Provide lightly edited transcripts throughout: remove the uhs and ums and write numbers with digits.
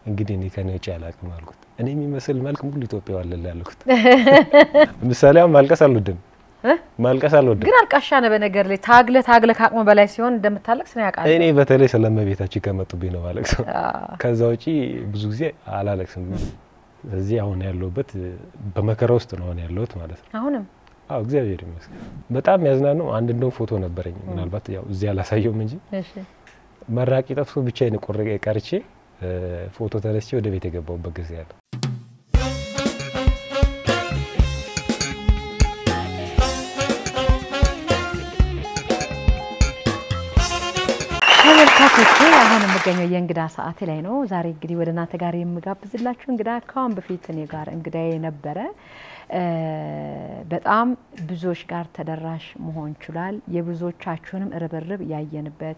እንግዲህ እኔ ከኔ ውጪ አላቅም አልኩት እኔ የሚመስል መልክ ሙሉ ኢትዮጵያው አለለ ያልኩት ምሳሌው ማልቀስ አልወድም ማልቀስ አልወድም ግን አልቃሻ ነው በነገር ላይ ታግለ ካቅሙ በላይ ሲሆን እንደምታለቅስ ነው ያውቃል እኔ በተለይ ስለመቤታችን ከመጡብኝ ነው ማለቅሰው ከዛ ውጪ ብዙ ጊዜ አላለቅስም እዚህ አሁን ያለውበት በመከራ ውስጥ ነው ያለውት ማለት ነው አሁንም አው እግዚአብሔር ይመስገን በጣም ያዝናነው አንድ እንደው ፎቶ ነበረኝ ምናልባት ያው እዚህ ያላሳየው እንጂ እሺ መራቂ ጠፍቶ ብቻዬን ቀርቼ ፎቶ ተነስቼ ወደ ቤት የገባውበት ጊዜ አለ ታከተ አሁን የምገኘው የእንግዳ ሰዓት ላይ ነው ዛሬ እንግዲህ ወደ እናንተ ጋር የምጋብዝላችሁ እንግዳ ካሁን በፊት እኔ ጋር እንግዳዬ ነበረ በጣም ብዙዎች ጋር ተደራሽ መሆን ይችላል የብዙዎቻችሁንም ርብርብ ያየንበት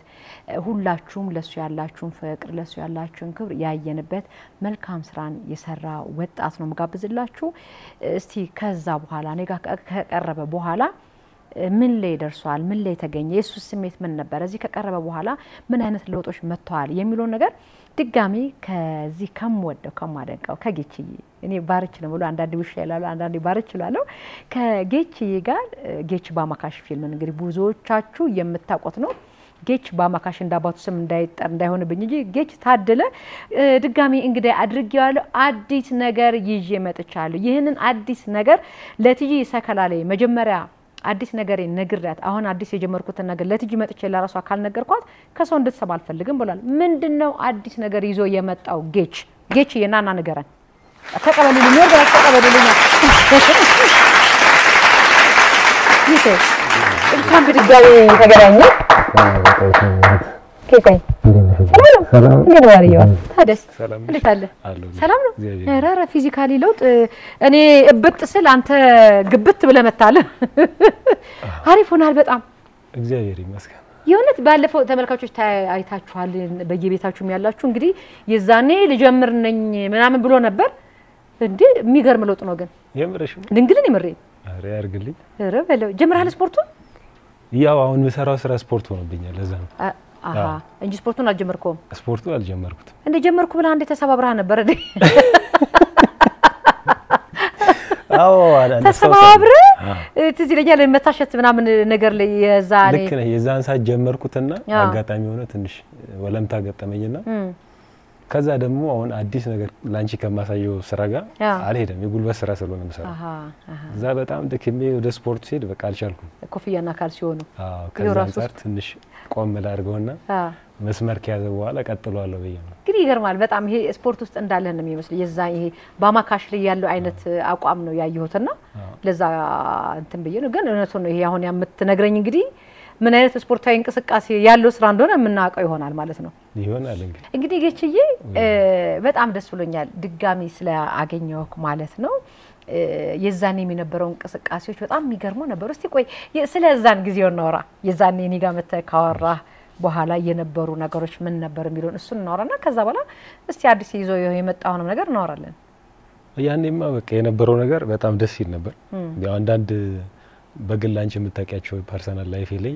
ሁላችሁም ለሱ ያላችሁን ፍቅር ለሱ ያላችሁን ክብር ያየንበት መልካም ስራን የሰራ ወጣት ነው መጋብዝላችሁ እስቲ ከዛ በኋላ እኔ ጋር ከቀረበ በኋላ ምን ላይ ደርሷል ምን ላይ ተገኘ ኢየሱስ ስሜት ምን ነበር እዚህ ከቀረበ በኋላ ምን አይነት ለውጦች መጥተዋል የሚለው ነገር ድጋሚ ከዚህ ከመወደው ከማደንቀው ከጌችዬ እኔ ባርች ነው ብሎ አንዳንድ ውሽ ይላሉ አንዳንድ ባርች ይላሉ ከጌችዬ ጋር ጌች ባማካሽ ፊልም እንግዲህ ብዙዎቻችሁ የምታውቁት ነው ጌች ባማካሽ እንዳባቱ ስም እንዳይሆንብኝ እንጂ ጌች ታደለ ድጋሚ እንግዲህ አድርጌዋለሁ አዲስ ነገር ይዤ መጥቻለሁ ይሄንን አዲስ ነገር ለትጂ ሰከላለ መጀመሪያ አዲስ ነገር ነግራት አሁን አዲስ የጀመርኩትን ነገር ለትጂ መጥቼ ለራሷ አካል ነገርኳት ከሰው እንድትሰማ አልፈልግም ብሏል ምንድነው አዲስ ነገር ይዞ የመጣው ጌች የናና ነገረን ተቀበሉልኝ ወርዳ ተቀበሉልኝ ይሄ እንኳን በድጋሚ ተገናኘ ከታይ ሰላም እንዴት ዋሪዮ ታደስ እንዴት አለ ሰላም ነው ረረ ፊዚካሊ ለውጥ እኔ እብጥ ስል አንተ ግብት ብለህ መጣለ አሪፍ ሆናል በጣም እግዚአብሔር ይመስገን የሆነት ባለፈው ተመልካቾች አይታችኋል በየቤታችሁም ያላችሁ እንግዲህ የዛኔ ልጀምር ነኝ ምናምን ብሎ ነበር እንዴ የሚገርም ለውጥ ነው ግን የምርሽ ድንግልን ይምሬ አሬ ያርግልኝ ኧረ በለው ጀምራል ስፖርቱን ያው አሁን መሰራው ስራ ስፖርት ሆነብኛል ለዛ ነው አሃ እንጂ ስፖርቱን አልጀመርኩም ስፖርቱ አልጀመርኩትም እንደ ጀመርኩ ብላ አንዴ ተሰባብራ ነበር እንዴ አዎ አዳን ተሰባብረ ትዝ ይለኛል መታሸት ምናምን ነገር ላይ የዛኔ ልክ ነው የዛን ሰዓት ጀመርኩትና አጋጣሚ ሆነ ትንሽ ወለምታ ገጠመኝና ከዛ ደግሞ አሁን አዲስ ነገር ላንቺ ከማሳየው ስራ ጋር አልሄደም የጉልበት ስራ ስለሆነ መሰለኝ እዛ በጣም ደክሜ ወደ ስፖርት ሲሄድ በቃ አልቻልኩም ኮፍያና ካልሲዮኑ ከዛ አንፃር ትንሽ ቆም ላድርገውና መስመር ከያዘ በኋላ ቀጥሏለሁ በየነ ግን ይገርማል በጣም ይሄ ስፖርት ውስጥ እንዳለ ነው የሚመስል የዛ ይሄ ባማካሽ ላይ ያለው አይነት አቋም ነው ያየሁትና ለዛ እንትን በየነ ግን እነሱ ነው ይሄ አሁን ያምትነግረኝ እንግዲህ ምን አይነት ስፖርታዊ እንቅስቃሴ ያለው ስራ እንደሆነ የምናውቀው ይሆናል ማለት ነው ይሆናል እንግዲህ ጌችዬ በጣም ደስ ብሎኛል ድጋሚ ስለአገኘሁክ ማለት ነው የዛኔ የሚነበረው እንቅስቃሴዎች በጣም የሚገርሙ ነበሩ እስቲ ቆይ ስለዛን ጊዜው እናወራ የዛኔ እኔ ጋር መተካወራ በኋላ የነበሩ ነገሮች ምን ነበር የሚሉን እሱን እናወራና ከዛ በኋላ እስቲ አዲስ ይዞ የመጣው ነገር እናወራለን ያኔማ በቃ የነበረው ነገር በጣም ደስ ይል ነበር ያው አንዳንድ በግል አንቺ የምታውቂያቸው ፐርሰናል ላይፍ ላይ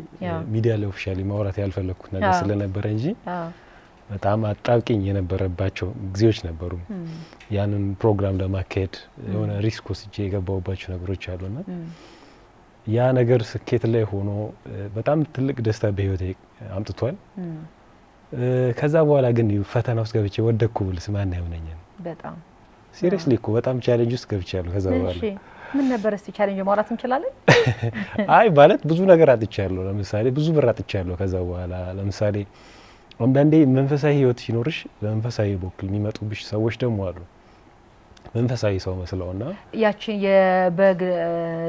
ሚዲያ ላይ ኦፊሻሊ ማውራት ያልፈለኩት ነገር ስለነበረ እንጂ በጣም አጣብቂኝ የነበረባቸው ግዚዎች ነበሩ ያንን ፕሮግራም ለማካሄድ የሆነ ሪስክ ወስጄ የገባውባቸው ነገሮች አሉና ያ ነገር ስኬት ላይ ሆኖ በጣም ትልቅ ደስታ በህይወቴ አምጥቷል ከዛ በኋላ ግን ፈተና ውስጥ ገብቼ ወደኩ ብልስ ማን ያምነኛል በጣም ሲሪየስሊ እኮ በጣም ቻሌንጅ ውስጥ ገብቻለሁ ከዛ በኋላ ምን ነበር እስቲ ቻሌንጅ ማውራት እንችላለን አይ ማለት ብዙ ነገር አጥቻለሁ ለምሳሌ ብዙ ብር አጥቻለሁ ከዛ በኋላ ለምሳሌ አንዳንዴ መንፈሳዊ ህይወት ሲኖርሽ በመንፈሳዊ በኩል የሚመጡብሽ ሰዎች ደግሞ አሉ መንፈሳዊ ሰው መስለውና ያቺ የበግ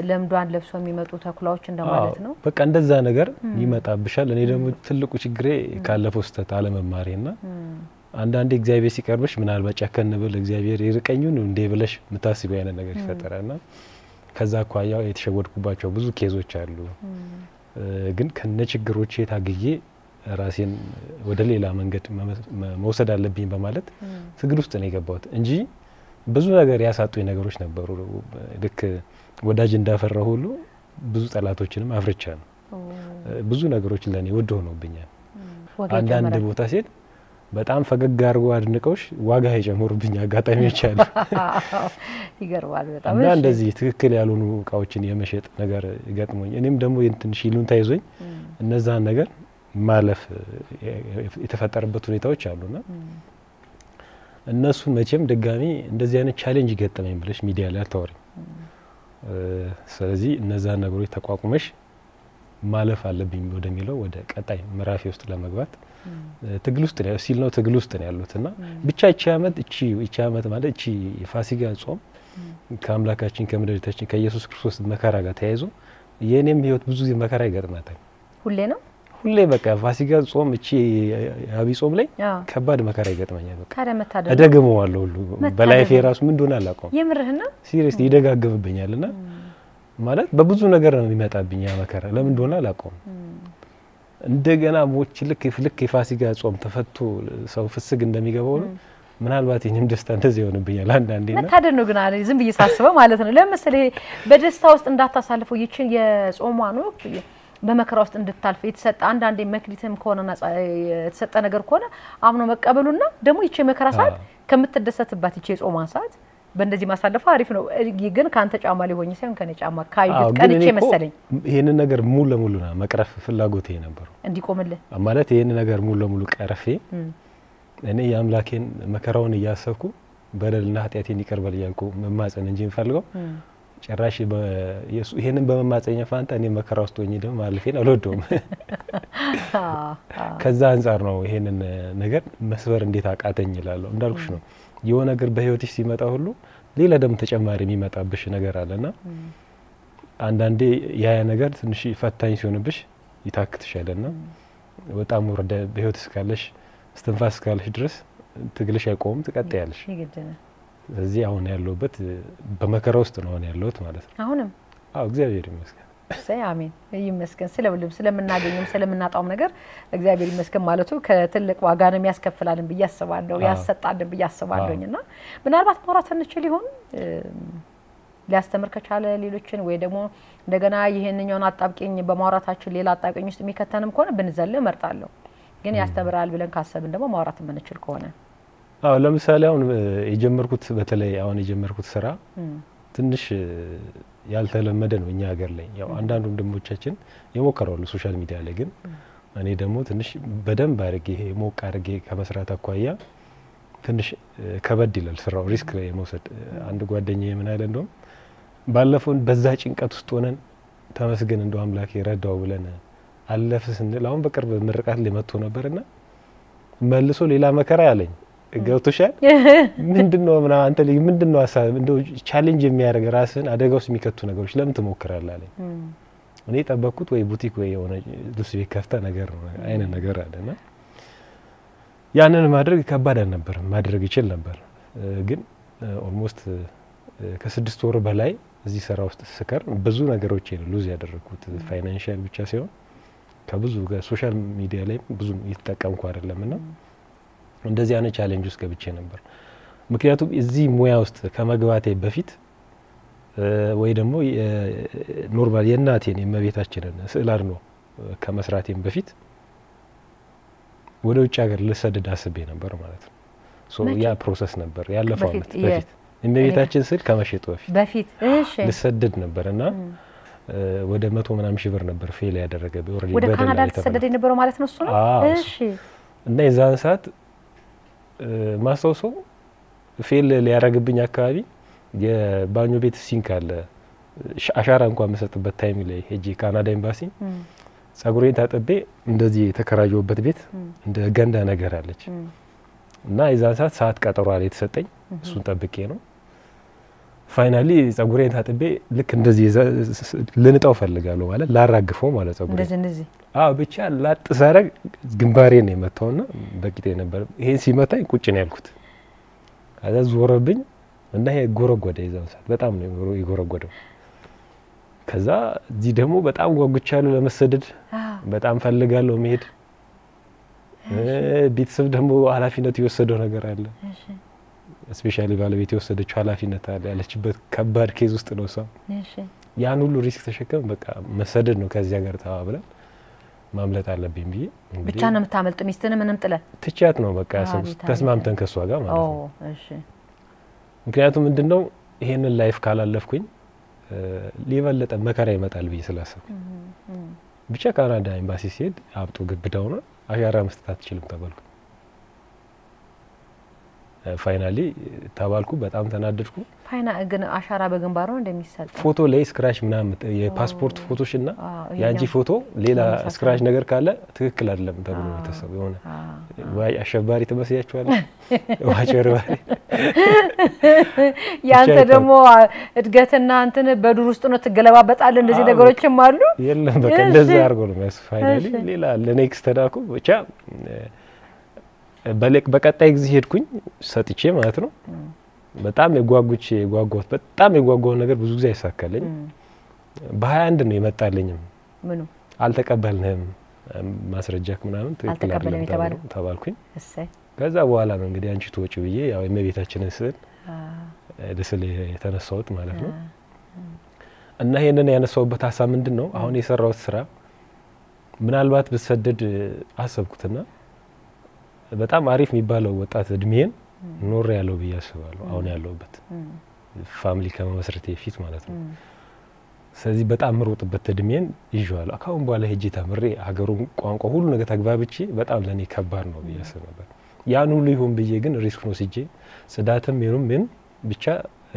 ለምዷን ለብሶ የሚመጡ ተኩላዎች እንደማለት ነው በቃ እንደዛ ነገር ይመጣብሻል እኔ ደግሞ ትልቁ ችግሬ ካለፈው ስተት አለመማሬና አንዳንዴ እግዚአብሔር ሲቀርብሽ ምናልባት ጨከንብል እግዚአብሔር ይርቀኙን እንዴ ብለሽ መታሰብ ያነ ነገር ይፈጠራልና ከዛ ቋያው የተሸወድኩባቸው ብዙ ኬዞች አሉ ግን ከነችግሮቼ ታግዬ ራሴን ወደ ሌላ መንገድ መውሰድ አለብኝ በማለት ትግል ውስጥ ነው የገባሁት እንጂ ብዙ ነገር ያሳጡኝ ነገሮች ነበሩ ልክ ወዳጅ እንዳፈራው ሁሉ ብዙ ጠላቶችንም አፍርቻለሁ ብዙ ነገሮች ለኔ ወድ ሆኖብኛል አንዳንድ ቦታ ሲል በጣም ፈገግ አድርጎ አድንቀውሽ ዋጋ የጨመሩብኝ አጋጣሚዎች አሉ። ይገርማል በጣም። እና እንደዚህ ትክክል ያልሆኑ እቃዎችን የመሸጥ ነገር ይገጥሞኝ እኔም ደግሞ ትንሽ ይሉንታ ይዞኝ እነዛን ነገር ማለፍ የተፈጠረበት ሁኔታዎች አሉና እነሱን መቼም ድጋሚ እንደዚህ አይነት ቻሌንጅ ገጠመኝ ብለሽ ሚዲያ ላይ አታወሪም። ስለዚህ እነዛን ነገሮች ተቋቁመሽ ማለፍ አለብኝ ወደሚለው ወደ ቀጣይ ምዕራፍ ውስጥ ለመግባት ትግል ውስጥ ነው ሲል ነው ትግል ውስጥ ነው ያሉትና ብቻ እቺ ዓመት ማለት እቺ የፋሲካ ጾም ከአምላካችን ከመድኃኒታችን ከኢየሱስ ክርስቶስ መከራ ጋር ተያይዞ የኔም ህይወት ብዙ ጊዜ መከራ ይገጥማታል። ሁሌ ነው ሁሌ በቃ ፋሲካ ጾም እቺ አብይ ጾም ላይ ከባድ መከራ ይገጥመኛል። በቃ ታዲያ መታደል እደግመዋለሁ ሁሉ በላይፌ ራሱ ምን እንደሆነ አላውቀውም። የምርህና ሲሪየስሊ ይደጋግምብኛልና ማለት በብዙ ነገር ነው የሚመጣብኝ ያ መከራ ለምን እንደሆነ አላውቀውም። እንደገና ሞች ልክ የፋሲካ ጾም ተፈቶ ሰው ፍስግ እንደሚገባው ነው ምናልባት የኔም ደስታ እንደዚህ ይሆንብኛል አንዳንዴና መታደል ነው። ግን አለ ዝም ብዬ ሳስበው ማለት ነው ለምሳሌ በደስታ ውስጥ እንዳታሳልፈው ይችን የጾሟን ወቅት በመከራ ውስጥ እንድታልፍ የተሰጠ አንዳንዴ መክሊትም ከሆነና የተሰጠ ነገር ከሆነ አምኖ መቀበሉና ደግሞ ይቺ መከራ ሰዓት ከምትደሰትባት ይቺ የጾሟን ሰዓት በእንደዚህ ማሳለፍ አሪፍ ነው። ግን ካንተ ጫማ ሊሆን ይችላል ከኔ ጫማ ካይዱት ቀንቼ መሰለኝ ይሄን ነገር ሙሉ ለሙሉ መቅረፍ ፍላጎቴ ነበር እንዲቆምልህ ማለት ይሄን ነገር ሙሉ ለሙሉ ቀረፌ እኔ የአምላኬን መከራውን እያሰብኩ በደልና ኃጢአቴን ይቀርበል ያልኩ መማጸን እንጂ እንፈልገው ጭራሽ ይሄንን በመማጸኛ ፋንታ እኔ መከራ ውስጥ ሆኜ ደግሞ ማለፌን አልወደውም። ከዛ አንፃር ነው ይሄንን ነገር መስበር እንዴት አቃተኝ ይላልው እንዳልኩሽ ነው የሆነ ነገር በህይወትሽ ሲመጣ ሁሉ ሌላ ደም ተጨማሪ የሚመጣብሽ ነገር አለና አንዳንዴ ያ ነገር ትንሽ ፈታኝ ሲሆንብሽ ይታክትሻልና በጣም ወርደ በህይወትሽ ካለሽ እስትንፋስ ካለሽ ድረስ ትግልሽ አይቆምም ትቀጥያለሽ። ስለዚህ አሁን ያለውበት በመከራ ውስጥ ነው ያለውት ማለት ነው። አሁንም እግዚአብሔር ይመስገን። አሜን ይመስገን። ስለሁሉም ስለምናገኝም ስለምናጣውም ነገር እግዚአብሔር ይመስገን ማለቱ ከትልቅ ዋጋ ነው የሚያስከፍላልን ብዬ አስባለሁ ያሰጣልን ብዬ አስባለሁና ምናልባት ማውራት እንችል ይሆን ሊያስተምር ከቻለ ሌሎችን ወይ ደግሞ እንደገና ይሄንኛውን አጣብቂኝ በማውራታችን ሌላ አጣብቂኝ ውስጥ የሚከተንም ከሆነ ብንዘል እመርጣለሁ። ግን ያስተምራል ብለን ካሰብን ደግሞ ማውራት የምንችል ከሆነ ለምሳሌ አሁን የጀመርኩት በተለይ አሁን የጀመርኩት ስራ ትንሽ ያልተለመደ ነው እኛ ሀገር ላይ ያው አንዳንድ ወንድሞቻችን የሞከራሉ ሶሻል ሚዲያ ላይ ግን እኔ ደግሞ ትንሽ በደንብ አድርጌ ሞቅ አድርጌ ከመስራት አኳያ ትንሽ ከበድ ይላል ስራው ሪስክ ላይ መውሰድ። አንድ ጓደኛዬ ምን አለ እንደውም ባለፈው በዛ ጭንቀት ውስጥ ሆነን ተመስገን እንደው አምላክ ይረዳው ብለን አለፈ ስንል አሁን በቅርብ ምርቃት ላይ መጥቶ ነበርና መልሶ ሌላ መከራ ያለኝ ገብቶሻል ምንድነው ምናምን አንተ ልጅ ምንድነው ሐሳብ እንደው ቻሌንጅ የሚያደርግ ራስን አደጋ ውስጥ የሚከቱ ነገሮች ለምን ትሞክራለህ አለኝ። እኔ ጠበቅኩት ወይ ቡቲክ ወይ የሆነ ልብስ ቤት ከፍታ ነገር ነው አይነት ነገር አለና ያንን ማድረግ ከባድ አልነበረም ማድረግ ይችል ነበር። ግን ኦልሞስት ከ6 ወር በላይ እዚህ ስራ ውስጥ ስከር ብዙ ነገሮች ሉዝ ያደረኩት ፋይናንሻል ብቻ ሳይሆን ከብዙ ሶሻል ሚዲያ ላይ ብዙ እየተጠቀምኩ አይደለምና እንደዚህ አይነት ቻሌንጅ ውስጥ ገብቼ ነበር። ምክንያቱም እዚህ ሙያ ውስጥ ከመግባቴ በፊት ወይ ደግሞ ኖርማል የእናቴን የመቤታችንን ስዕል አድኖ ከመስራቴም በፊት ወደ ውጭ ሀገር ልሰደድ አስቤ ነበር ማለት ነው። ያ ፕሮሰስ ነበር ያለፈው አመት በፊት የመቤታችን ስዕል ከመሸጡ በፊት እሺ ልሰደድ ነበርና ወደ 100 ምናምን ሺህ ብር ነበር ፌል ያደረገብኝ ኦሬዲ ወደ ካናዳ ልሰደድ ነበር ማለት ነው እሱ ነው። እሺ እና የዛን ሰዓት ማስተውሰው ፌል ሊያረግብኝ አካባቢ የባኞ ቤት ሲንክ አለ አሻራ እንኳን መሰጥበት ታይም ላይ ሄጂ ካናዳ ኤምባሲ ጸጉሬን ታጥቤ እንደዚህ የተከራየውበት ቤት እንደ ገንዳ ነገር አለች እና የዛን ሰዓት ቀጠሮ አለ የተሰጠኝ እሱን ጠብቄ ነው ፋይናሊ ጸጉሬን ታጥቤ ልክ እንደዚህ ልንጣው ፈልጋለሁ ማለት ላራግፈው ማለት ጸጉሬ እንደዚህ ብቻ ላጥ ሳረግ ግንባሬ ነው የመታውና በቂጤ ነበር ይሄን ሲመታኝ ቁጭ ነው ያልኩት። ከዛ ዞረብኝ እና ይሄ ጎረጎደ ይዛው ሰዓት በጣም ነው ይጎረጎደው። ከዛ እዚህ ደግሞ በጣም ጓጉቻለሁ ለመሰደድ በጣም ፈልጋለሁ መሄድ ቤተሰብ ደግሞ ኃላፊነት የወሰደው ነገር አለ እሺ ስፔሻሊ ባለቤት የወሰደችው ኃላፊነት አለ ያለችበት ከባድ ኬዝ ውስጥ ነው ሰው እሺ ያን ሁሉ ሪስክ ተሸከም በቃ መሰደድ ነው ከዚህ ሀገር ተባብለን ማምለጥ አለብኝ ብዬ ብቻ ነው የምታመልጥ ሚስትን ምንም ጥለ ትቻት ነው በቃ ተስማምተን ከሷ ጋር ማለት ነው እሺ ምክንያቱም ምንድነው ይሄንን ላይፍ ካላለፍኩኝ ሊበለጠ መከራ ይመጣል ብዬ ስላሰብኩ ብቻ ካናዳ ኤምባሲ ሲሄድ አብጦ ግብዳው ነው አሻራ መስጠት አትችልም ተባልኩ ፋይናሊ ተባልኩ በጣም ተናደድኩ ግን አሻራ በግንባሩ እንደሚሰጥ ፎቶ ላይ ስክራች ምናምን የፓስፖርት ፎቶሽና ያንጂ ፎቶ ሌላ ስክራች ነገር ካለ ትክክል አይደለም ተብሎ ተሰበ የሆነ ወይ አሸባሪ ተመስያቸዋል ዋጨርባሪ ያንተ ደግሞ እድገትና እንትን በዱር ውስጥ ነው ተገለባበጣል እንደዚህ ነገሮችም አሉ የለም በቃ እንደዛ አርጎ ነው ያስ ፋይናሊ ሌላ ለኔክስት ተዳኩ ብቻ በቀጣይ ጊዜ ሄድኩኝ ሰጥቼ ማለት ነው በጣም የጓጓሁት በጣም የጓጓው ነገር ብዙ ጊዜ አይሳካልኝ በ21 ነው የመጣልኝ ምኑ አልተቀበልንም ማስረጃክ ምናምን ትክክል አይደለም ተባልኩኝ እሰይ ከዛ በኋላ ነው እንግዲህ አንቺ ተወጪ ብዬ ያው የመቤታችንን ስዕል ደስለ የተነሳሁት ማለት ነው እና ይሄንን ያነሳውበት ሐሳብ ምንድነው አሁን የሰራሁት ስራ ምናልባት በሰደድ አሰብኩትና በጣም አሪፍ የሚባለው ወጣት እድሜን ኖር ያለው በያስባለሁ አሁን ያለውበት ፋሚሊ ከመመስረቴ ፊት ማለት ነው ስለዚህ በጣም ምሮጥበት እድሜን ይዟል አካውን በኋላ ሄጄ ተምሬ ሀገሩን ቋንቋ ሁሉ ነገር ተግባብቼ በጣም ለኔ ከባድ ነው በያስብ ነበር ያን ሁሉ ይሁን ብዬ ግን ሪስክ ነው ሲጄ ጽዳትም ይሁን ምን ብቻ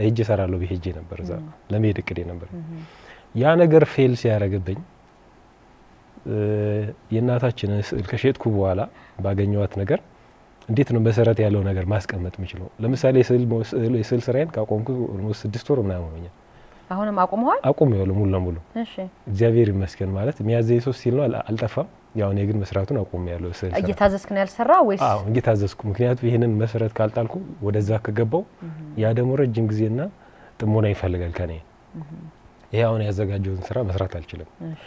ሄጄ ሰራለሁ በሄጄ ነበር እዛ ለመሄድ እቅዴ ነበር ያ ነገር ፌል ሲያረጋግብኝ የናታችንን ከሸጥኩ በኋላ ባገኘዋት ነገር እንዴት ነው መሰረት ያለው ነገር ማስቀመጥ ምችለው ለምሳሌ ስዕል ስራዬን ካቆምኩ ኦልሞስት 6 ወር ምናምን ሆነኛል አሁንም አቆመዋል አቆመዋለሁ ሙሉ ለሙሉ እሺ እግዚአብሔር ይመስገን ማለት ሚያዘይ ሶስት ሲል ነው አልጠፋም ያው እኔ ግን መስራቱን አቆመያለሁ ስዕል እየታዘዝክ ነው ያልሰራ ወይስ አዎ እየታዘዝኩ ምክንያቱም ይሄንን መሰረት ካልጣልኩ ወደዛ ከገባው ያ ደግሞ ረጅም ጊዜና ጥሞና ይፈልጋል ከኔ ይሄ አሁን ያዘጋጀውን ስራ መስራት አልችልም እሺ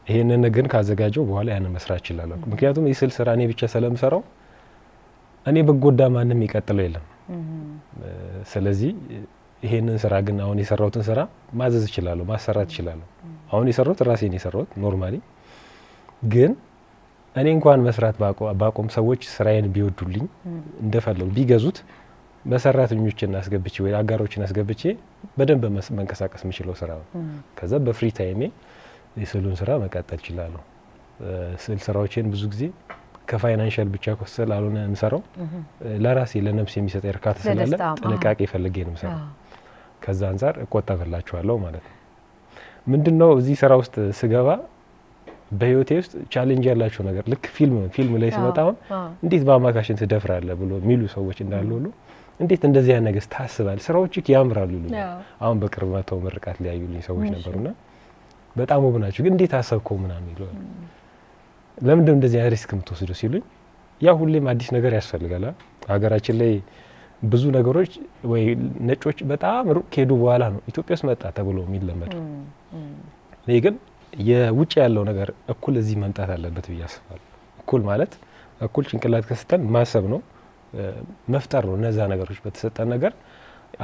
ይሄንን ግን ካዘጋጀው በኋላ ያንን መስራት ይችላል ምክንያቱም የስዕል ስራ እኔ ብቻ ስለምሰራው እኔ በጎዳ ማንንም ይቀጥለው የለም ስለዚህ ይሄንን ስራ ግን አሁን የሰራውትን ስራ ማዘዝ ይችላል ማሰራት ይችላል አሁን የሰራውት ራሴን የሰራውት ኖርማሊ ግን እኔ እንኳን መስራት ባቆም ሰዎች ስራዬን ቢወዱልኝ እንደፈለጉ ቢገዙት በሰራተኞችና አስገብቼ ወይ አጋሮችን አስገብቼ በደንብ መንቀሳቀስ ምችለው ስራ ከዛ በፍሪ ታይሜ የስዕሉን ስራ መቀጠል ይችላል ስዕል ስራዎችን ብዙ ጊዜ ከፋይናንሻል ብቻ ኮስተል አልሆነ እንሰራው ለራሴ ለነፍስ የሚሰጥ እርካታ ስላለ ጥንቃቄ ፈልጌ ነው የምሰራው ከዛ አንፃር እቆጣበላችኋለሁ ማለት ነው ምንድነው እዚህ ስራ ውስጥ ስገባ በህይወቴ ውስጥ ቻሌንጅ ያላችሁ ነገር ልክ ፊልም ላይ ሲመጣው እንዴት በአማካሽን ትደፍራለህ ብሎ ሚሉ ሰዎች እንዳሉ ሁሉ እንዴት እንደዚህ ያ ነገር ታስባል ስራዎችክ ያምራሉ ይሉ አሁን በቅርብ መተው ምርቃት ሊያዩልኝ ሰዎች ነበርና በጣም ወብናችሁ ግን እንዴት አሰብከው ምናምን ይሉ ለምን እንደዚህ ሪስክ ምትወስዱ ሲሉኝ ያ ሁሌም አዲስ ነገር ያስፈልጋል ሀገራችን ላይ ብዙ ነገሮች ወይ ነጮች በጣም ሩቅ ከሄዱ በኋላ ነው ኢትዮጵያስ መጣ ተብሎ የሚለመድ እኔ ግን የውጭ ያለው ነገር እኩል እዚህ መምጣት አለበት ብያስባለሁ እኩል ማለት እኩል ጭንቅላት ከስተን ማሰብ ነው መፍጠር ነው እነዛ ነገሮች በተሰጠን ነገር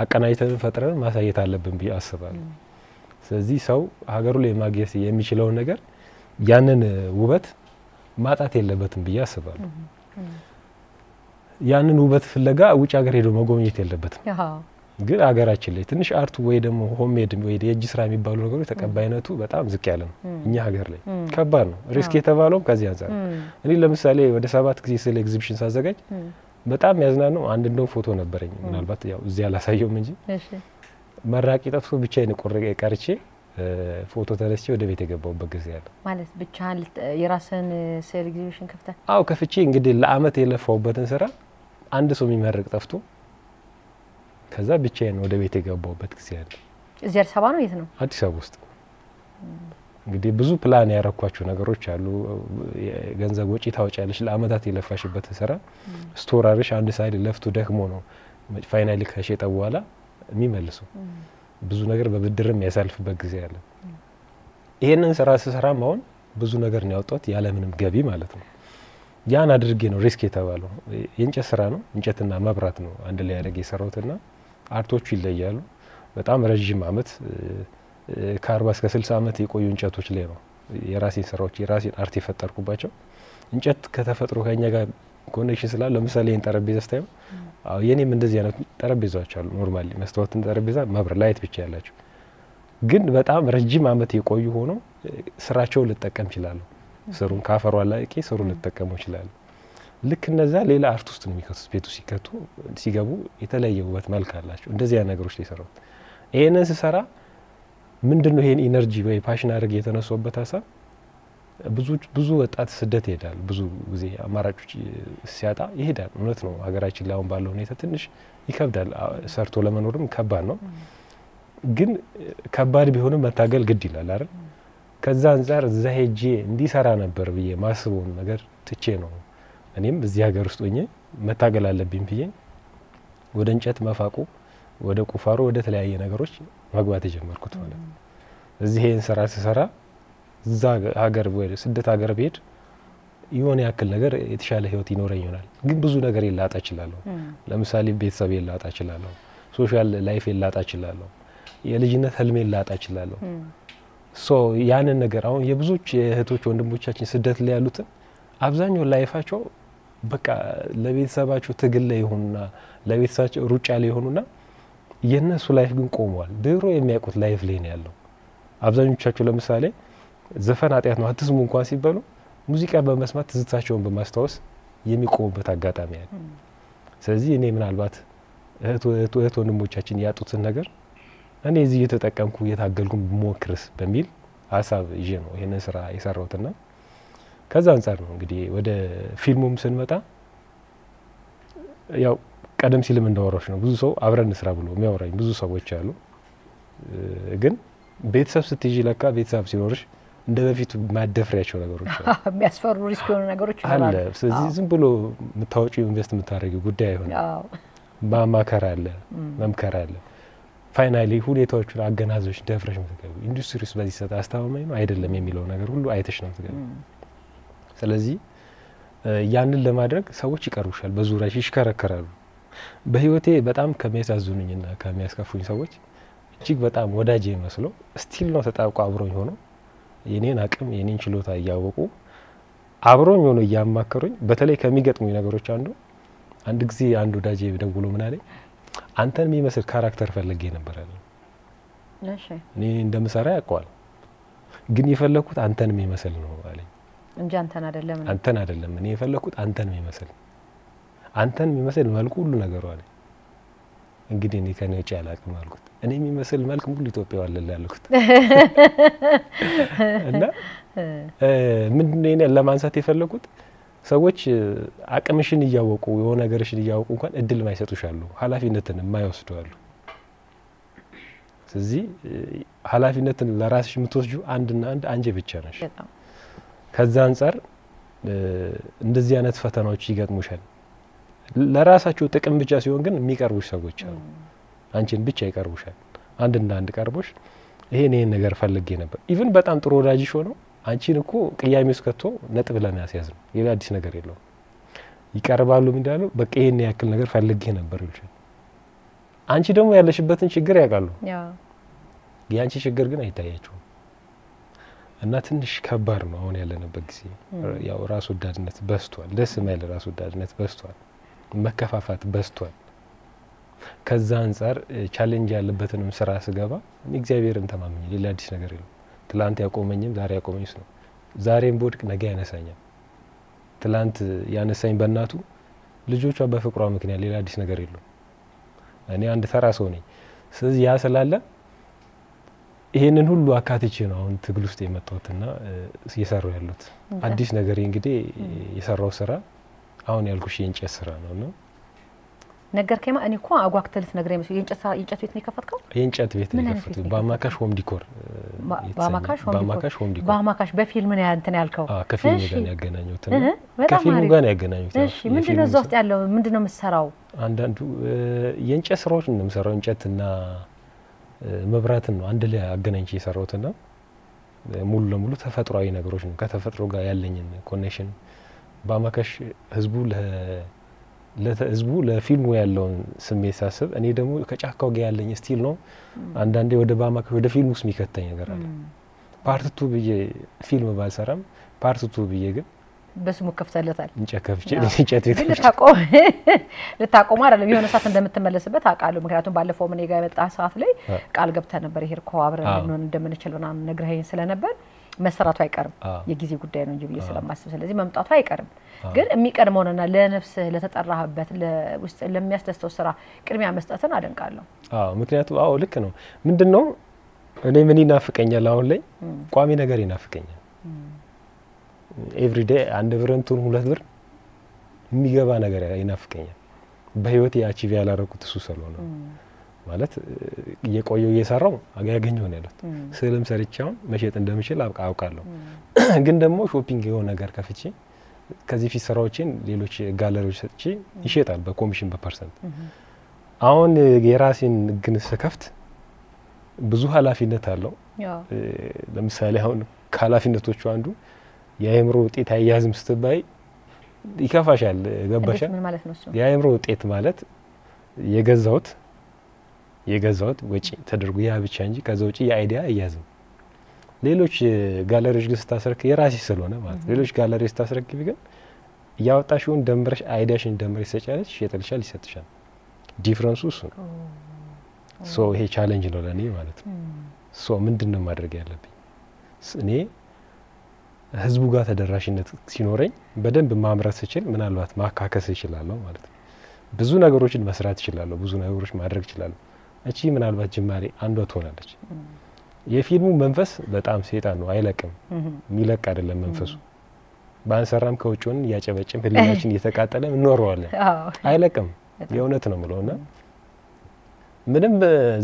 አቀናይተን ፈጥረን ማሳየት አለብን ብያስባለሁ ስለዚህ ሰው ሀገሩ ላይ ማግኘት የሚችለው ነገር ያንን ውበት ማጣት የለበትም ብያስባለሁ ያንን ውበት ፍለጋ ውጭ ሀገር ሄዶ መጎብኘት የለበትም ግን ሀገራችን ላይ ትንሽ አርቱ ወይ ደግሞ ሆምሜድ ወይ የእጅ ስራ የሚባሉ ነገሮች ተቀባይነቱ በጣም ዝቅ ያለ ነው እኛ ሀገር ላይ ከባድ ነው ሪስክ የተባለው ከዚህ አንፃር እኔ ለምሳሌ ወደ 7 ጊዜ ስለ ኤግዚቢሽን ሳዘጋጅ በጣም ያዝናነው አንድ እንደው ፎቶ ነበረኝ ምናልባት ያው እዚህ ያላሳየውም እንጂ እሺ መራቂ ጠፍቶ ብቻዬን ቀርቼ ፎቶ ተነስቼ ወደ ቤት የገባውበት ጊዜ አለ ማለት ብቻህን የራስን ስዕል ኤግዚቢሽን ከፍተ አው ከፍቼ እንግዲህ ለአመት የለፋውበትን ስራ አንድ ሰው የሚመርቅ ጠፍቶ ከዛ ብቻዬን ወደ ቤት የገባውበት ጊዜ አለ እዚህ አዲስ አበባ ነው የት ነው አዲስ አበባ ውስጥ እንግዲህ ብዙ ፕላን ያረኳቸው ነገሮች አሉ ገንዘብ ወጪ ታወጫለሽ ለአመታት የለፋሽበት ስራ ስቶራሪሽ አንድ ሳይድ ለፍቶ ደክሞ ነው ፋይናሊ ከሸጠ በኋላ የሚመልሱ ብዙ ነገር በብድርም ያሳልፍበት ጊዜ አለ ይሄንን ስራ ስሰራም አሁን ብዙ ነገር ነው ያወጣሁት ያለ ምንም ገቢ ማለት ነው ያን አድርጌ ነው ሪስክ የተባለው የእንጨት ስራ ነው እንጨትና መብራት ነው አንድ ላይ ያደረገ የሰራውትና አርቶቹ ይለያሉ በጣም ረጅም አመት ከ40 እስከ 60 አመት የቆዩ እንጨቶች ላይ ነው የራሴን ስራዎች የራሴን አርት የፈጠርኩባቸው እንጨት ከተፈጥሮ ከኛ ጋር ኮኔክሽን ስላለ ለምሳሌ ይሄን ጠረጴዛ ስታዩ የኔም እንደዚህ አይነት ጠረጴዛዎች አሉ ኖርማሊ መስታወትን ጠረጴዛ መብራት ላይት ብቻ ያላቸው ግን በጣም ረጅም አመት የቆዩ ሆኖ ስራቸውን ልጠቀም ይችላል ስሩን ካፈሯ ላይ ስሩን ልጠቀመው ይችላል ልክ እነዛ ሌላ አርት ውስጥ ነው የሚከቱት ቤቱ ሲከቱ ሲገቡ የተለየ ውበት መልክ አላቸው እንደዚህ አይነት ነገሮች ሊሰራው ይሄንን ሲሰራ ምንድነው ይሄን ኢነርጂ ወይ ፓሽን አድርገ የተነሳውበት ሀሳብ ብዙ ወጣት ስደት ይሄዳል ብዙ ጊዜ አማራጮች ሲያጣ ይሄዳል እውነት ነው ሀገራችን ላይ አሁን ባለው ሁኔታ ትንሽ ይከብዳል ሰርቶ ለመኖርም ከባድ ነው ግን ከባድ ቢሆንም መታገል ግድ ይላል አይደል ከዛ አንፃር እዛ ሄጄ እንዲሰራ ነበር ብዬ ማስበው ነገር ትቼ ነው እኔም እዚህ ሀገር ውስጥ ሆኜ መታገል አለብኝ ብዬ ወደ እንጨት መፋቁ ወደ ቁፋሮ ወደ ተለያየ ነገሮች መግባት የጀመርኩት ማለት ነው እዚህ ይሄን ስራ ሲሰራ እዛ ሀገር ወይ ስደት ሀገር ቤት ይሆነ ያክል ነገር የተሻለ ህይወት ይኖረኝ ይሆናል ግን ብዙ ነገር ይላጣ ይችላል ለምሳሌ ቤተሰብ ይላጣ ይችላል ሶሻል ላይፍ ይላጣ ይችላል የልጅነት ህልም ይላጣ ይችላል ሶ ያንን ነገር አሁን የብዙዎች እህቶች ወንድሞቻችን ስደት ላይ ያሉት አብዛኛው ላይፋቸው በቃ ለቤተሰባቸው ትግል ላይ ይሆኑና ለቤተሰባቸው ሩጫ ላይ ይሆኑና የነሱ ላይፍ ግን ቆሟል ድሮ የሚያውቁት ላይፍ ላይ ነው ያለው አብዛኞቻቸው ለምሳሌ ዘፈን አጥያት ነው አትስሙ እንኳን ሲባሉ ሙዚቃ በመስማት ትዝታቸውን በማስተዋወስ የሚቆሙበት አጋጣሚ አለ ስለዚህ እኔ ምናልባት እህት ወንድሞቻችን ያጡትን ነገር እኔ እዚህ እየተጠቀምኩ እየታገልኩ ሞክርስ በሚል ሐሳብ ይዤ ነው ይሄንን ስራ የሰራውትና ከዛ አንፃር ነው እንግዲህ ወደ ፊልሙም ስንመጣ ያው ቀደም ሲልም እንዳወራሽ ነው ብዙ ሰው አብረን ስራ ብሎ የሚያወራኝ ብዙ ሰዎች አሉ ግን ቤተሰብ ስትይጂ ለካ ቤተሰብ ሲኖርሽ እንደ በፊቱ ማደፍሪያቸው ነገሮች አሉ የሚያስፈሩ ሪስክ የሆኑ ነገሮች ይኖራሉ ስለዚህ ዝም ብሎ የምታወጪው ኢንቨስት የምታደርጊው ጉዳይ አይሆንም ማማከር አለ መምከር አለ ፋይናሊ ሁኔታዎቹን አገናዘብሽ ደፍረሽ ምትገቢ ኢንዱስትሪስ በዚህ ሰጣ አስተማማኝ ነው አይደለም የሚለው ነገር ሁሉ አይተሽ ነው ምትገቢ ስለዚህ ያንን ለማድረግ ሰዎች ይቀርቡሻል በዙሪያሽ ይሽከረከራሉ በህይወቴ በጣም ከሚያሳዝኑኝና ከሚያስከፉኝ ሰዎች እጅግ በጣም ወዳጄ መስሎ ስቲል ነው ተጣብቆ አብሮኝ ሆኖ የኔን አቅም የኔን ችሎታ ያወቁ አብሮኝ ሆኖ ያማከሩኝ በተለይ ከሚገጥሙኝ ነገሮች አንድ ጊዜ አንድ ወዳጄ ደውሎ ምን አለኝ አንተን የሚመስል ካራክተር ፈልጌ ነበር አለ እሺ እኔ እንደምሰራ ያውቀዋል ግን የፈለኩት አንተን የሚመስል ነው አለኝ እንጂ አንተን አይደለም እኔ የፈለኩት አንተን የሚመስል መልኩ ሁሉ ነገሩ አለኝ እንግዲህ እኔ ከኔ ወጪ አላቅም አልኩት እኔ የሚመስል መልክ ሙሉ ኢትዮጵያው አለ ያልኩት እና ምንድነው ለማንሳት የፈለኩት ሰዎች አቅምሽን እያወቁ የሆነ ነገርሽን እያወቁ እንኳን እድል ማይሰጡሻሉ ኃላፊነትን የማይወስዱአሉ ስለዚህ ኃላፊነትን ለራስሽ የምትወስጂው አንድና አንድ አንቺ ብቻ ነሽ ከዛ አንፃር እንደዚህ አይነት ፈተናዎች ይገጥሙሻል ለራሳቸው ጥቅም ብቻ ሲሆን ግን የሚቀርቡሽ ሰዎች አሉ አንቺን ብቻ ይቀርቡሻል አንድና አንድ ቀርቦሽ ይሄን ነገር ፈልጌ ነበር ኢቭን በጣም ጥሩ ወዳጅሽ ሆኖ አንቺን እኮ ቅያሜስ ከቶ ነጥብ ለማያስያዝ ነው ሌላ አዲስ ነገር የለውም ይቀርባሉ ምን እንዳሉ በቃ ይሄን ያክል ነገር ፈልጌ ነበር ይልሻል አንቺ ደግሞ ያለሽበትን ችግር ያውቃሉ ያንቺ ችግር ግን አይታያቸውም እና ትንሽ ከባድ ነው አሁን ያለንበት ጊዜ ያው ራስ ወዳድነት በስቷል ደስ የማይል ራስ ወዳድነት በስቷል መከፋፋት በስቷል ከዛ አንፃር ቻሌንጅ ያለበትንም ስራ ስገባ እግዚአብሔርን ተማምኜ ሌላ አዲስ ነገር የለም ትላንት ያቆመኝም ዛሬ ያቆመኝስ ነው ዛሬም ቦድቅ ነገ ያነሳኛል ትላንት ያነሳኝ በእናቱ ልጆቿ በፍቅሯ ምክንያት ሌላ አዲስ ነገር የለም እኔ አንድ ተራ ሰው ነኝ ስለዚህ ያ ስላለ ይሄንን ሁሉ አካትቼ ነው አሁን ትግል ውስጥ የመጣሁትና እየሰራሁ ያለሁት አዲስ ነገር እንግዲህ የሰራው ስራ አሁን ያልኩሽ የእንጨት ስራ ነውና ነገር ከማ እኔ እኮ አጓክተልት ነገር አይመስል የእንጨት ቤት ነው የከፈትከው የእንጨት ቤት ነው የከፈትኩት በአማካሽ ሆም ዲኮር በአማካሽ በፊልም ነው እንትን ያልከው ከፊልም ጋር ያገናኙት ነው ከፊልሙ ጋር ያገናኙት እሺ ምንድነው እዛ ውስጥ ያለው ምንድነው የምትሰራው አንዳንዱ የእንጨት ስራዎች ነው የምሰራው እንጨትና መብራት ነው አንድ ላይ አገናኝቼ የሰራውትና ሙሉ ለሙሉ ተፈጥሯዊ ነገሮች ነው ከተፈጥሮ ጋር ያለኝን ኮኔክሽን በአማካሽ ህዝቡ ለፊልሙ ያለውን ስሜት ሳስብ እኔ ደግሞ ከጫካው ጋር ያለኝ ስቲል ነው አንዳንዴ ወደ በአማካሽ ወደ ፊልሙ ውስጥ የሚከተኝ ነገር አለ ፓርት 2 ብዬ ፊልም ባልሰራም ፓርት 2 ብዬ ግን በስሙ ከፍተለታል እንጨከፍቼ እንጨት ቤት ልታቆም አይደለም የሆነ ሰዓት እንደምትመለስበት አቃሉ ምክንያቱም ባለፈው ምን ጋር የመጣ ሰዓት ላይ ቃል ገብተ ነበር ይሄርኮ አብረን ነው እንደምንችልና ነግረኸኝ ስለነበር መሰራቱ አይቀርም የጊዜ ጉዳይ ነው እንጂ ብዬ ስለማስብ ስለዚህ መምጣቱ አይቀርም ግን የሚቀድመውና ለነፍስ ለተጠራህበት ለውስጥ ለሚያስደስተው ስራ ቅድሚያ መስጠትን አደንቃለሁ ምክንያቱም ልክ ነው ምንድነው እኔ ምን ይናፍቀኛል አሁን ላይ ቋሚ ነገር ይናፍቀኛል ኤቭሪ ዴይ አንድ ብርንቱን ሁለት ብር የሚገባ ነገር ይናፍቀኛል በህይወት ያቺቭ ያላረኩት እሱ ስለሆነ ማለት የቆየው እየሰራው ያገኘው ነው ያለው ስለም ሰርቻው መሸጥ እንደምችል አውቃለሁ ግን ደግሞ ሾፒንግ የሆነ ነገር ከፍቼ ከዚህ ፊት ስራዎችን ሌሎች ጋለሪዎች ሰጥቼ ይሸጣል በኮሚሽን በፐርሰንት አሁን የራሴን ግን ስከፍት ብዙ ኃላፊነት አለው ለምሳሌ አሁን ከኃላፊነቶቹ አንዱ የአይምሮ ውጤት አያዝም ስትባይ ይከፋሻል ገባሻ ምን ማለት ነው እሱ የአይምሮ ውጤት ማለት የገዛውት ወጪ ተደርጎ ያ ብቻ እንጂ ከዛ ወጪ የአይዲያ አያዝም ሌሎች ጋለሪዎች ግን ስታስረክ የራሲ ስለሆነ ማለት ሌሎች ጋለሪዎች ስታስረክ ግን ያወጣሽውን ደምረሽ አይዲያሽን ደምረሽ ሰጫለሽ ይሸጥልሻል ይሰጥሻል ዲፈረንሱ እሱ ነው ሶ ይሄ ቻሌንጅ ነው ለኔ ማለት ነው ሶ ምንድነው ማድረግ ያለብኝ እኔ ህዝቡ ጋር ተደራሽነት ሲኖረኝ በደንብ ማምራት ሲችል ምናልባት ማካከስ ይችላልው ማለት ነው ብዙ ነገሮችን መስራት ይችላልው ብዙ ነገሮች ማድረግ ይችላልው እቺ ምናልባት ጅማሬ አንዷ ትሆናለች የፊልሙ መንፈስ በጣም ሰይጣን ነው አይለቅም የሚለቅ አይደለም መንፈሱ ባንሰራም ከውጭውን ያጨበጭም ህሊናችን እየተቃጠለ እንኖርዋለን አይለቅም የእውነት ነው ምለውና ምንም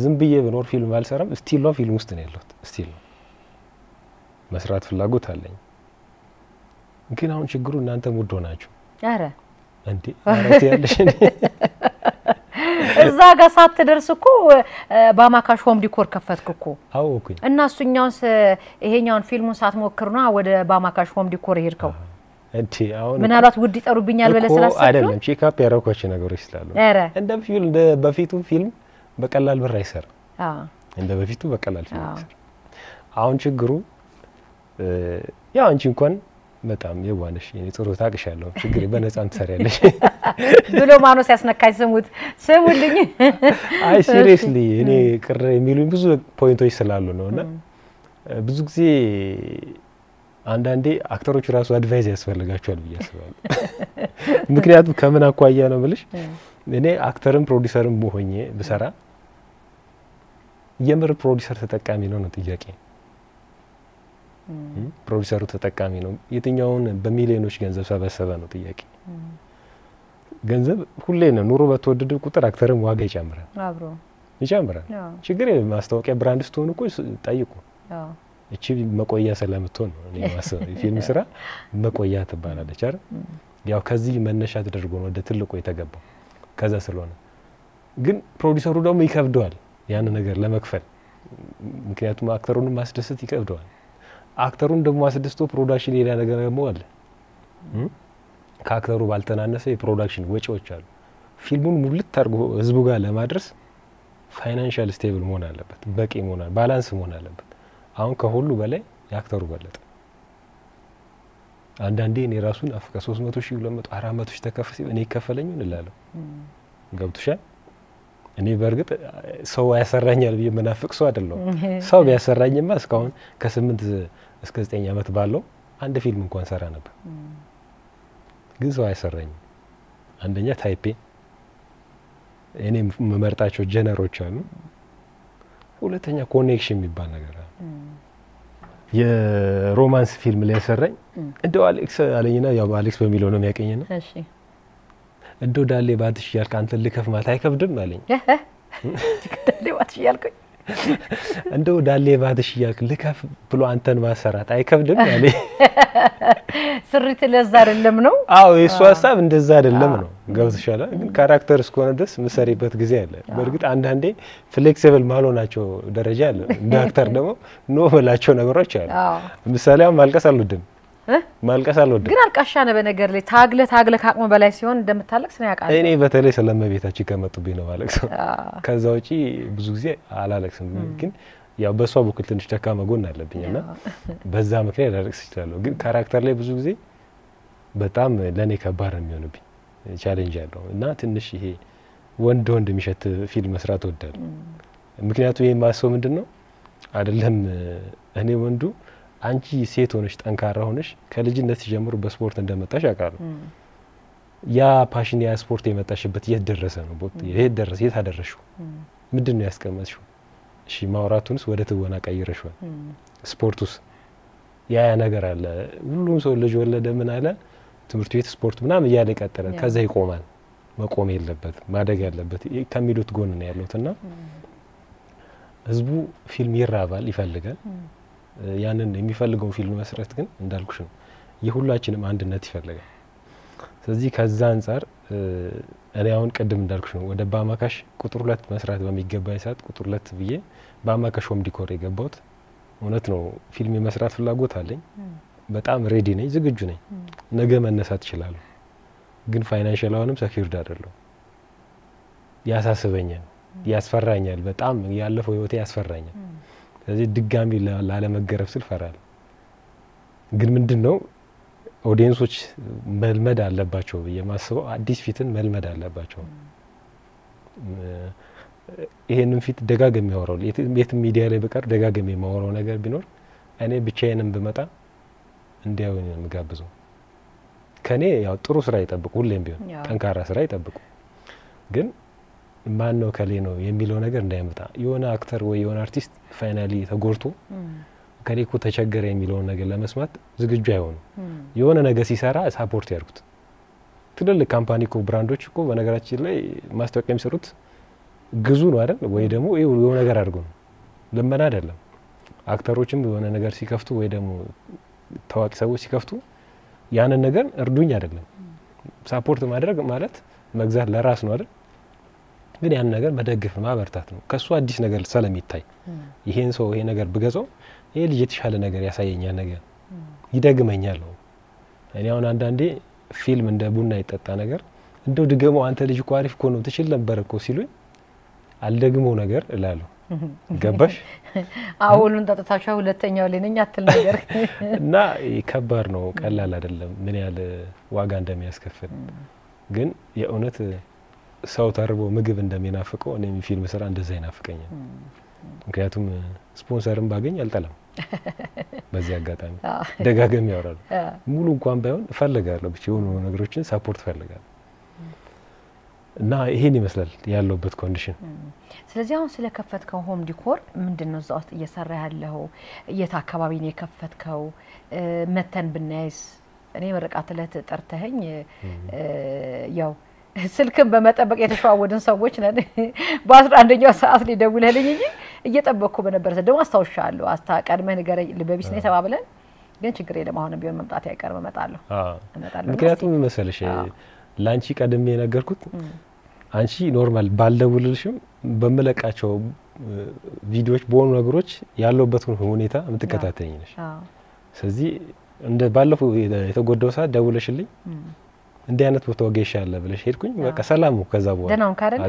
ዝም ብዬ በኖር ፊልም አልሰራም ስቲል ነው ፊልም ውስጥ ነው ያለሁት ስቲል ነው መስራት ፍላጎት አለኝ ግን አሁን ችግሩ እናንተ ሙድ ሆናችሁ አረ እንዴ አረት ያለሽ እዛ ጋር ሳትደርስኩ ባማካሽ ሆም ዲኮር ከፈትኩ አውኩኝ እና እሱኛውን ይሄኛውን ፊልሙን ሳትሞክሩና ወደ ባማካሽ ሆም ዲኮር ይሄድከው እንዴ አሁን ምናልባት ውድ ይጠሩብኛል በለስላሰ አይደለም ቼክ አፕ ያረኳቸው ነገሮች ስላሉ እንደ ፊልም በፊቱ ፊልም በቀላል ብር አይሰራ እንደ በፊቱ በቀላል ፊልም አይሰራ አሁን ችግሩ ያው አንቺ እንኳን በጣም የዋነሽ የኔ ጥሩ ታቅሻለሁ ችግር በነጻም ትሰሪያለሽ ብሎ ማኖስ ያስነካኝ ስሙልኝ አይ ሲሪየስሊ እኔ ቅር የሚሉኝ ብዙ ፖይንቶች ስላሉ ነውና ብዙ ጊዜ አንዳንዴ አክተሮች ራሱ አድቫይስ ያስፈልጋቸዋል ብዬ አስባለሁ ምክንያቱም ከምን አቋያ ነው ብለሽ እኔ አክተርም ፕሮዲዩሰርም ሆኜ ብሰራ የምር ፕሮዲዩሰር ተጠቃሚ ነው ጥያቄ ፕሮዲዩሰሩ ተጠቃሚ ነው የትኛውን በሚሊዮኖች ገንዘብ ሰበሰበ ነው ጥያቄ ገንዘብ ሁሌ ነው ኑሮ በተወደደ ቁጥር አክተርም ዋጋ ይጨምራል አብሮ ይጨምራል ችግር ማስታወቂያ ብራንድ ስትሆን እኮ ጠይቁ እቺ መቆያ ስለምትሆን ነው እኔ ማሰብ ፊልም ስራ መቆያ ተባላለች አይደል ያው ከዚህ መነሻ ተደርጎ ነው ወደ ትልቁ የተገባው ከዛ ስለሆነ ግን ፕሮዲዩሰሩ ደግሞ ይከብደዋል ያን ነገር ለመክፈል ምክንያቱም አክተሩን ማስደሰት ይከብደዋል አክተሩን ደግሞ አስደስቶ ፕሮዳክሽን ሌላ ነገር ደግሞ አለ ከአክተሩ ባልተናነሰ የፕሮዳክሽን ወጪዎች አሉ ፊልሙን ሙልት አድርጎ ህዝቡ ጋር ለማድረስ ፋይናንሻል ስቴብል መሆን አለበት በቂ መሆን ባላንስ መሆን አለበት አሁን ከሁሉ በላይ የአክተሩ በለጠ አንዳንዴ እኔ ራሱን አፍካ 300,000 200 400,000 ተከፈለ እኔ ይከፈለኝ እንላለሁ ገብቶሻል እኔ በርግጥ ሰው ያሰራኛል ብዬ መናፍቅ ሰው አይደለም ሰው ቢያሰራኝማ እስካሁን ከ8 እስከ 9 አመት ባለው አንድ ፊልም እንኳን ሰራ ነበር ግን ሰው ያሰራኝ አንደኛ ታይፔ እኔ መመርጣቸው ጀነሮች አሉ ሁለተኛ ኮኔክሽን የሚባል ነገር አለ የሮማንስ ፊልም ላይ ያሰራኝ እንደው አሌክስ አለኝና ያው አሌክስ በሚለው ነው የሚያቀኝና እሺ እንደው ዳሌ ባትሽ ያልክ አንተ ልከፍ ማለት አይከብድም አለኝ ዳሌ ባትሽ ያልከኝ እንደው ዳሌ ባትሽ ያልክ ልከፍ ብሎ አንተን ማሰራት አይከብድም አለኝ ስሪት ለዛ አይደለም ነው አዎ የሱ ሐሳብ እንደዛ አይደለም ነው ገብተሻላ ግን ካራክተር እስኮነ ድረስ መሰሪበት ጊዜ አለ በርግጥ አንዳንዴ ፍሌክሲብል ማልሆናቸው ደረጃ አለ እንደ አክተር ደግሞ ኖ በላቸው ነገሮች አሉ ምሳሌ ማልቀስ አልወድም ማልቀስ አልወድም ግን አልቃሻ ነው በነገር ላይ ታግለ ካቅሙ በላይ ሲሆን እንደምታለቅስ ነው ያቃለ እኔ በተለይ ስለመቤታችን ከመጡብኝ ነው ማለቅስ ከዛው እጪ ብዙ ጊዜ አላለቅስም ግን ያው በሷ በኩል ትንሽ ደካማ ጎን አለብኝና በዛ ምክንያት ላደርግ ይችላል ግን ካራክተር ላይ ብዙ ጊዜ በጣም ለኔ ከባድ ነው የሚሆንብኝ ቻሌንጅ ያለው እና ትንሽ ይሄ ወንድ የሚሸት ፊልም መስራት ወዳል ምክንያቱም ይሄ ማሰው ምንድነው አይደለም እኔ ወንዱ አንቺ ሴት ሆነሽ ጠንካራ ሆነሽ ከልጅነት ጀምሮ በስፖርት እንደመጣሽ ያውቃሉ ያ ፓሽን ያ ስፖርት የመጣሽበት የት ደረሰ ነው የት ደረሰ የት አደረሽው ምንድነው ያስቀመጥሽው እሺ ማውራቱንስ ወደ ትወና ቀይረሽዋል ስፖርቱስ ያ ነገር አለ ሁሉም ሰው ልጅ ወለደ ምን አለ ትምህርት ቤት ስፖርት ምናምን ያለ ይቀጥላል ከዛ ይቆማል መቆም የለበት ማደግ ያለበት ከሚሉት ጎን ነው ያለውትና ህዝቡ ፊልም ይራባል ይፈልጋል ያንን የሚፈልገው ፊልም መስራት ግን እንዳልኩሽ ነው የሁላችንም አንድነት ይፈልጋል ስለዚህ ከዛ አንፃር እኔ አሁን ቀደም እንዳልኩሽ ነው ወደ ባማካሽ ቁጥር 2 መስራት በሚገባኝ ሰዓት ቁጥር 2 ብዬ ባማካሽ ሆም ዲኮር የገባሁት እውነት ነው ፊልም የመስራት ፍላጎት አለኝ በጣም ሬዲ ነኝ ዝግጁ ነኝ ነገ መነሳት ይችላል ግን ፋይናንሻል አሁንም ሰኪውርድ አይደለም ያሳስበኛል ያስፈራኛል በጣም ያለፈው ህይወቴ ያስፈራኛል ስለዚህ ድጋሚ ላለመገረፍ ስል ፈራለሁ ግን ምንድነው ኦዲየንሶች መልመድ አለባቸው በየማስበው አዲስ ፊትን መልመድ አለባቸው ይሄንን ፊት ደጋግሜ ያወራው የት ሚዲያ ላይ በቀር ደጋግሜ ማወራው ነገር ቢኖር እኔ ብቻዬንም በመጣ እንዲያው ነው የምጋብዘው ከኔ ያው ጥሩ ስራ ይጠብቁ ሁሌም ቢሆን ጠንካራ ስራ ይጠብቁ ግን ማን ነው ከሌ ነው የሚለው ነገር እንዳይመጣ የሆነ አክተር ወይ የሆነ አርቲስት ፋይናሊ ተጎርቶ ከሌኮ ተቸገረ የሚለው ነገር ለመስማት ዝግጁ አይሆኑ የሆነ ነገር ሲሰራ ሳፖርት ያርጉት ትልልቅ ካምፓኒ ኮ ብራንዶች እኮ በነገራችን ላይ ማስታወቂያ የሚሰሩት ግዙ ነው አይደል ወይ ደግሞ የሆነ ነገር አድርጉ ነው ለምን አይደለም አክተሮችም የሆነ ነገር ሲከፍቱ ወይ ደግሞ ታዋቂ ሰዎች ሲከፍቱ ያንን ነገር እርዱኝ አይደለም ሳፖርት ማድረግ ማለት መግዛት ለራስ ነው አይደል ግን ያን ነገር መደገፍ ማበርታት ነው ከሱ አዲስ ነገር ስለሚታይ ይሄን ሰው ይሄ ነገር ብገዛው ይሄ ልጅ የተሻለ ነገር ያሳየኛል ነገር ይደግመኛል ነው እኔ አሁን አንዳንዴ ፊልም እንደ ቡና ይጠጣ ነገር እንደው ድገመው አንተ ልጅ እኮ አሪፍ እኮ ነው ትችል ነበር እኮ ሲሉኝ አልደግመው ነገር እላለሁ ገባሽ አሁን ተጣጣሻው ሁለተኛው ለነኛ አትል ነገር እና ይከባድ ነው ቀላል አይደለም ምን ያለ ዋጋ እንደሚያስከፍል ግን የእውነት ሰው ተርቦ ምግብ እንደሚናፍቀው እኔ ፊልም ስራ እንደዛ ይናፍቀኛል ምክንያቱም ስፖንሰርም ባገኝ አልጠላም በዚህ አጋጣሚ ደጋገም ያወራሉ ሙሉ እንኳን ባይሆን ፈልጋለሁ ብቻ የሆኑ ነገሮችን ሰፖርት ፈልጋለሁ እና ይሄን ይመስላል ያለውበት ኮንዲሽን ስለዚህ አሁን ስለከፈትከው ሆም ዲኮር ምንድነው እዛው ውስጥ እየሰራ ያለው የት አካባቢ ነው የከፈትከው መተን ብናይስ እኔ መረቃት ለተ ጠርተኸኝ ያው ስልክን በመጠበቅ የተሻወደን ሰዎች ነን በ11ኛው ሰዓት ላይ ደውለልኝ እንጂ እየጠበቅኩ በነበር ደግሞ አስተዋውሻለሁ አስተቀድመህ ንገረኝ ልበቢስ ነው ተባብለን ግን ችግር የለም አሁን ቢሆን መምጣት ያቀርብ እመጣለሁ ምክንያቱም መሰለሽ ላንቺ ቀድሜ ነገርኩት አንቺ ኖርማል ባልደውልልሽም በመለቃቸው ቪዲዮዎች በሆኑ ነገሮች ያለውበት ሁኔታ ምትከታተኝ ነሽ ስለዚህ እንደ ባለፈው የተጎዳው ሰዓት ደውለሽልኝ እንደ አይነት ቦታ ወገሽ ያለ ብለሽ ሄድኩኝ በቃ ሰላሙ ከዛ በኋላ ደናውን ካረለ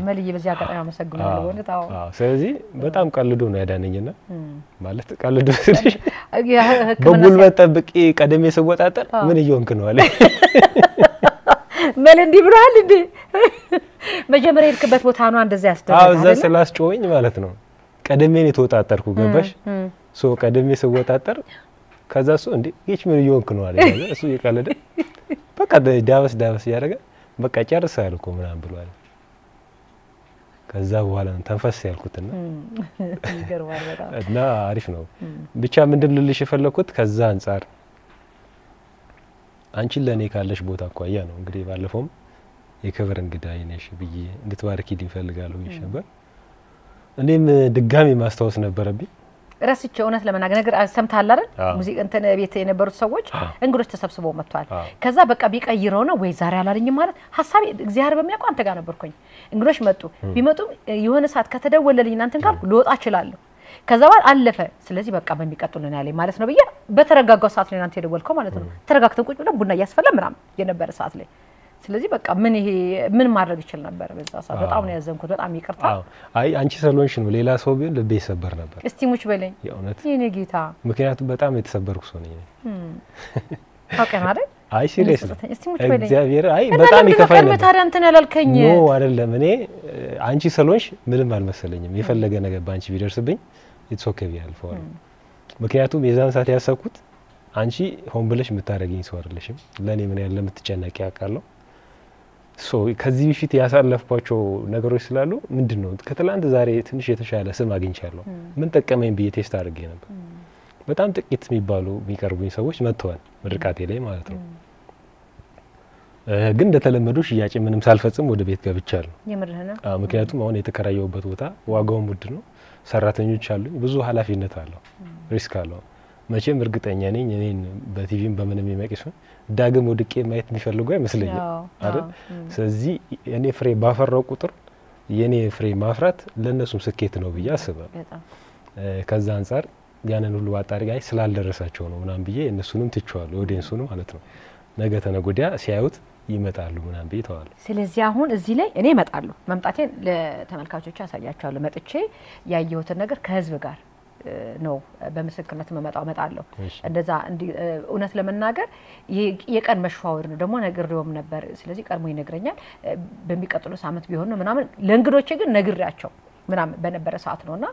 መልዬ በዚህ አጋጣሚ አመሰግናለሁ ወንታው ስለዚህ በጣም ቀልዶ ነው ያዳነኝና ማለት ቀልዶ ስለሽ በጉልበት ጠብቂ ቀደም የሰወጣጠር ምን ይሆንክ ነው አለ መል እንዲ ብሏል እንዴ መጀመሪያ የልክበት ቦታ ነው እንደዛ ያስደረጋል እዛ ስላስጮኝ ማለት ነው ቀደሜን የተወጣጠርኩ ገባሽ ሶ ቀደሜ ሰወጣጠር ከዛሱ እንዴ እቺ ምን ይሆንክ ነው አለ እሱ ይቀለደ በቃ ዳብስ ያደረገ በቃ ጨርሳል እኮ ምናምን ብሏል ከዛ በኋላ ተንፈስ ያልኩትና ይገርማል በጣም እና አሪፍ ነው ብቻ ምንድን ልልሽ የፈለኩት ከዛ አንፃር አንቺ ለኔ ካለሽ ቦታ አቋያ ነው እንግዲህ ባለፈውም የክብር እንግዳይ ነሽ ብዬ እንድትባርኪ ይፈልጋለሁ ይሸበር እኔም ድጋሚ ማስተዋወስ ነበርብኝ ራስቸው እውነት ለመናገር ነገር ሰምታል አይደል ሙዚቃ እንተ ቤት የነበሩት ሰዎች እንግዶች ተሰብስበው መጥቷል ከዛ በቃ ቢቀይረው ነው ወይ ዛሬ አላልኝም ማለት ሐሳብ እግዚአብሔር በሚያውቀው አንተ ጋር ነበርኩኝ እንግዶች መጡ ቢመጡም የሆነ ሰዓት ከተደወለልኝ እናንተን ጋር ልወጣ እችላለሁ ከዛ በኋላ አለፈ ስለዚህ በቃ በሚቀጥሉን ያለኝ ማለት ነው በየ በተረጋጋው ሰዓት ላይ እናንተ የደወልከው ማለት ነው ተረጋግተን ቁጭ ብለን ቡና ያስፈላ ምናምን የነበረ ሰዓት ላይ ስለዚህ በቃ ምን ማድረግ ይችላል ነበር በዛ ሰዓት በጣም ነው ያዘንኩት በጣም ይቅርታ አይ አንቺ ስለሆንሽ ነው ሌላ ሰው ቢሆን ልቤ ይሰበር ነበር እስቲ ሙች በለኝ የእውነት የኔ ጌታ ምክንያቱም በጣም የተሰበርኩ ሰው ነኝ ታውቀና አይደል አይ ሲሪየስ እስቲ ሙች በለኝ እግዚአብሔር አይ በጣም ይከፋኝ ነበር ታዲያ እንትን ያላልከኝ ኖ አይደለም እኔ አንቺ ስለሆንሽ ምንም አልመሰለኝም የፈለገ ነገር ባንቺ ቢደርስብኝ ኢትስ ኦኬ ቢያልፈው ምክንያቱም የዛን ሰዓት ያሰብኩት አንቺ ሆን ብለሽ የምታረጋኝ ሰው አይደለሽም ለኔ ምን ያለ የምትጨነቂ ያቃለው ከዚህ በፊት ያሳለፍኳቸው ነገሮች ስላሉ ምንድነው ከትላንት ዛሬ ትንሽ የተሻለ ስም አግኝቻለሁ ምን ጠቀመኝ ብዬ ቴስት አድርጌ ነበር በጣም ጥቂት የሚቀርቡኝ ሰዎች መጥተዋል ምርቃቴ ላይ ማለት ነው ግን እንደተለመደው ሽያጭ ምንም ሳልፈጽም ወደ ቤት ገብቻለሁ የምርህና ምክንያቱም አሁን የተከራየውበት ቦታ ዋጋው ውድ ነው ሰራተኞች አሉኝ ብዙ ኃላፊነት አለው ሪስክ አለው መቼም እርግጠኛ ነኝ እኔን በቲቪም በምንም የሚመቅሱ ዳግም ወድቄ ማየት የሚፈልጉ አይመስለኝም አይደል ስለዚህ እኔ ፍሬ ባፈራው ቁጥር የኔ ፍሬ ማፍራት ለነሱም ስኬት ነው ብዬ አስባለሁ ከዛ አንፃር ያንን ሁሉ አጣሪጋይ ስላልደረሳቸው ነው ምናም ብዬ እነሱንም ትቸዋለሁ ኦዲየንሱንም ማለት ነው ነገ ተነጎዲያ ሲያዩት ይመጣሉ ምናም ብዬ ተዋል ስለዚህ አሁን እዚህ ላይ እኔ እመጣለሁ መምጣቴን ለተመልካቾች ያሳያቸዋለሁ መጥቼ ያየሁትን ነገር ከህዝብ ጋር ነው በመስክርነት መመጣው እንደዛ እውነት ለመናገር የቀን መሽዋወር ነው ደግሞ ነግሬውም ነበር ስለዚህ ቀድሞ ይነግረኛል በሚቀጥለው ሳምንት ቢሆን ነው ምናምን ለእንግዶቼ ግን ነግሬያቸው ምናምን በነበረ ሰዓት ነውና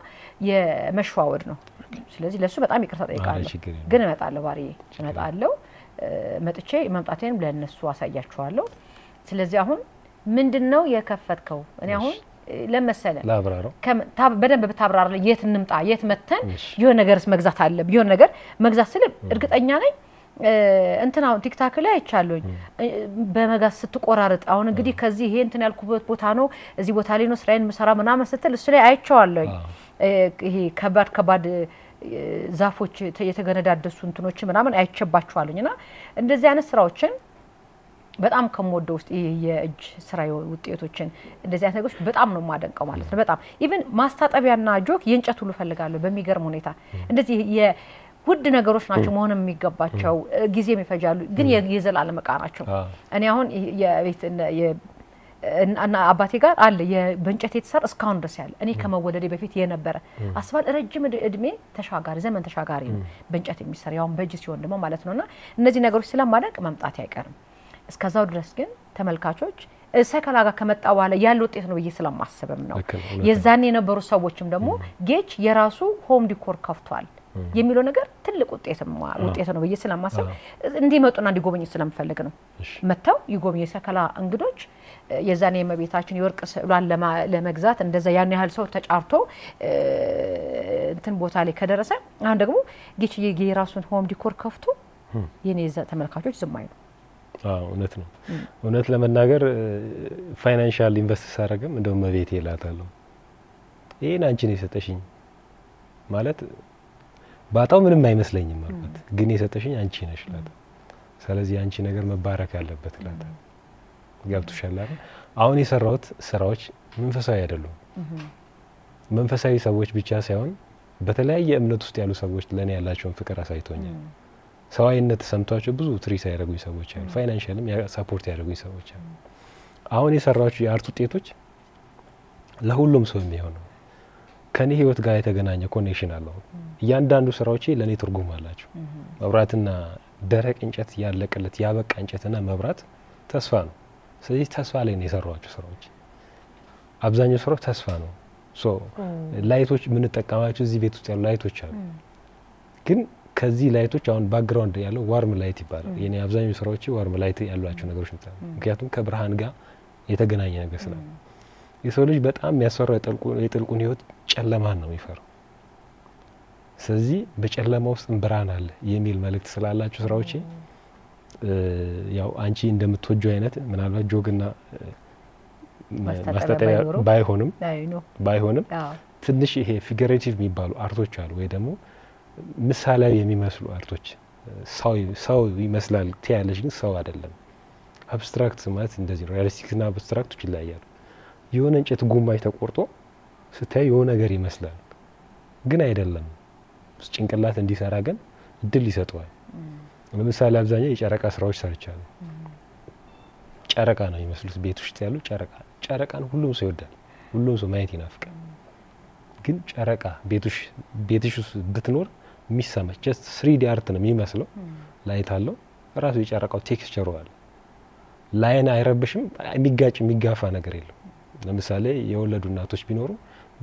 የመሽዋወር ነው ስለዚህ ለሱ በጣም ይቅርታ ጠይቃለሁ ግን እመጣለሁ ባሪዬ እመጣለሁ መጥቼ መምጣቴን ለነሱ አሳያቸዋለሁ ስለዚህ አሁን ምንድነው የከፈትከው እኔ አሁን ለምሳሌ ላብራራው በደንብ በታብራራ የት እንምጣ የት መተን የሆነ ነገርስ መግዛት አለ የሆነ ነገር መግዛት ስለ እርግጠኛ ነኝ እንትናው ቲክታክ ላይ አይቻለኝ በመጋስ ስትቆራረጥ አሁን እንግዲህ ከዚህ ይሄ እንትን ያልኩበት ቦታ ነው እዚህ ቦታ ላይ ነው ስራዬን መሰራ ምናምን ስትል እሱ ላይ አይቻለኝ ይሄ ከባድ ዛፎች የተገነዳደሱ እንትኖች ምናምን አይቸባቸዋለኝና እንደዚህ አይነት ስራዎችን በጣም ከመወደው ውስጥ የእጅ ስራ ውጤቶችን እንደዚህ አይነት ነገሮች በጣም ነው ማደንቀው ማለት ነው በጣም ኢቭን ማስታጠቢያና ጆክ የእንጨት ሁሉ ፈልጋለሁ በሚገርም ሁኔታ እንደዚህ የውድ ነገሮች ናቸው መሆን የሚገባቸው ጊዜም ይፈጃሉ ግን የዘላለም ዕቃ ናቸው እኔ አሁን የቤት እና አባቴ ጋር አለ የበእንጨት የተሰራ እስካሁን ድረስ ያለ እኔ ከመወለዴ በፊት የነበረ አስፋል ረጅም እድሜ ተሻጋሪ ዘመን ተሻጋሪ ነው በእንጨት የሚሰራ ያው በእጅ ሲሆን ደግሞ ማለት ነውና እነዚህ ነገሮች ስለማደንቅ መምጣት አይቀርም እስከዛው ድረስ ግን ተመልካቾች ሰከላ ጋር ከመጣ በኋላ ያለው ውጤት ነው ስለማስበም ነው የዛኔ የነበሩ ሰዎችም ደግሞ ጌች የራሱ ሆም ዲኮር ከፍቷል የሚለው ነገር ትልቅ ውጤት ነው ስለማስብ እንዲመጡና እንዲጎበኙ ስለምፈልግ ነው መተው ይጎበኙ ሰከላ እንግዶች የዛኔ የመቤታችን የወርቅ ስዕሏን ለመግዛት እንደዛ ያን ያህል ሰው ተጫርቶ እንትን ቦታ ላይ ከደረሰ አሁን ደግሞ ጌች የራሱን ሆም ዲኮር ከፍቶ የኔ ተመልካቾች ዝማይ ነው እውነት ነው እውነት ለመናገር ፋይናንሻል ኢንቨስት ሳረግም እንደው መቤቴ ይላታለሁ ይሄን አንቺ ነው የሰጠሽኝ ማለት ባጣው ምንም አይመስለኝም ማለት ግን የሰጠሽኝ አንቺ ነሽ ላታ ስለዚህ አንቺ ነገር መባረክ ያለበት ላታ ገብቶሻል አይደል አሁን የሰራሁት ስራዎች መንፈሳዊ አይደሉም መንፈሳዊ ሰዎች ብቻ ሳይሆን በተለያየ እምነት ውስጥ ያሉ ሰዎች ለኔ ያላቸውን ፍቅር አሳይቶኛል ሰዋይነት ሰምቷቸው ብዙ ትሪስ ያደርጉኝ ሰዎች አሉ ፋይናንሻልም ሰፖርት ያደርጉኝ ሰዎች አሉ አሁን የሰራኋቸው የአርት ውጤቶች ለሁሉም ሰው የሚሆነው ከኔ ህይወት ጋር የተገናኘ ኮኔክሽን አለው ያንዳንዱ ስራዎቼ ለኔ ትርጉም አላቸው መብራትና ደረቅ እንጨት ያለቀለት ያበቃ እንጨትና መብራት ተስፋ ነው ስለዚህ ተስፋ ላይ ነው የሰራኋቸው ስራዎች አብዛኛው ስራው ተስፋ ነው ላይቶች ምን ተጠቀማቸው እዚህ ቤት ውስጥ ያሉ ላይቶች አሉ ግን ከዚህ ላይቶች አሁን ባክግራውንድ ያለው ዋርም ላይት ይባላል የኔ አብዛኛው ስራዎች ዋርም ላይት ያሏቸው ነገሮች ናቸው ምክንያቱም ከብርሃን ጋር የተገናኘ ነገር ስላለ የሰው ልጅ በጣም የሚያስፈራው የጥልቁን ህይወት ጨለማን ነው የሚፈራው ስለዚህ በጨለማ ውስጥ ብርሃን አለ የሚል መልእክት ስላላችሁ ስራዎች ያው አንቺ እንደምትወጂው አይነት ምናልባት ጆግና ማስተጠሪያ ባይሆንም ትንሽ ይሄ ፊገሬቲቭ የሚባሉ አርቶች አሉ ወይ ደግሞ ምሳሌያዊ የሚመስሉ አርቶች ሰው ይመስላል ትያለሽ ግን ሰው አይደለም አብስትራክት ማለት እንደዚህ ነው ሪያሊስቲክና አብስትራክቶች ይለያያሉ የሆነ እንጨት ጉማይ ተቆርጦ ስታይ የሆነ ነገር ይመስላል ግን አይደለም ጭንቅላት እንዲሰራ ግን እድል ይሰጣል ለምሳሌ አብዛኛው የጨረቃ ስራዎች ሰርቻለሁ ጨረቃ ነው የሚመስሉት ቤት ውስጥ ያሉ ጨረቃን ሁሉም ሰው ይወዳል ሁሉም ሰው ማየት ይናፍቃል ግን ጨረቃ ቤትሽ ውስጥ ብትኖር የሚሰማች just 3D አርት ነው የሚመስለው ላይት አለው ራሱ የጨረቃው ቴክስቸሩ አለ ላይን አይረብሽም የሚጋፋ ነገር የለም ለምሳሌ የወለዱ እናቶች ቢኖሩ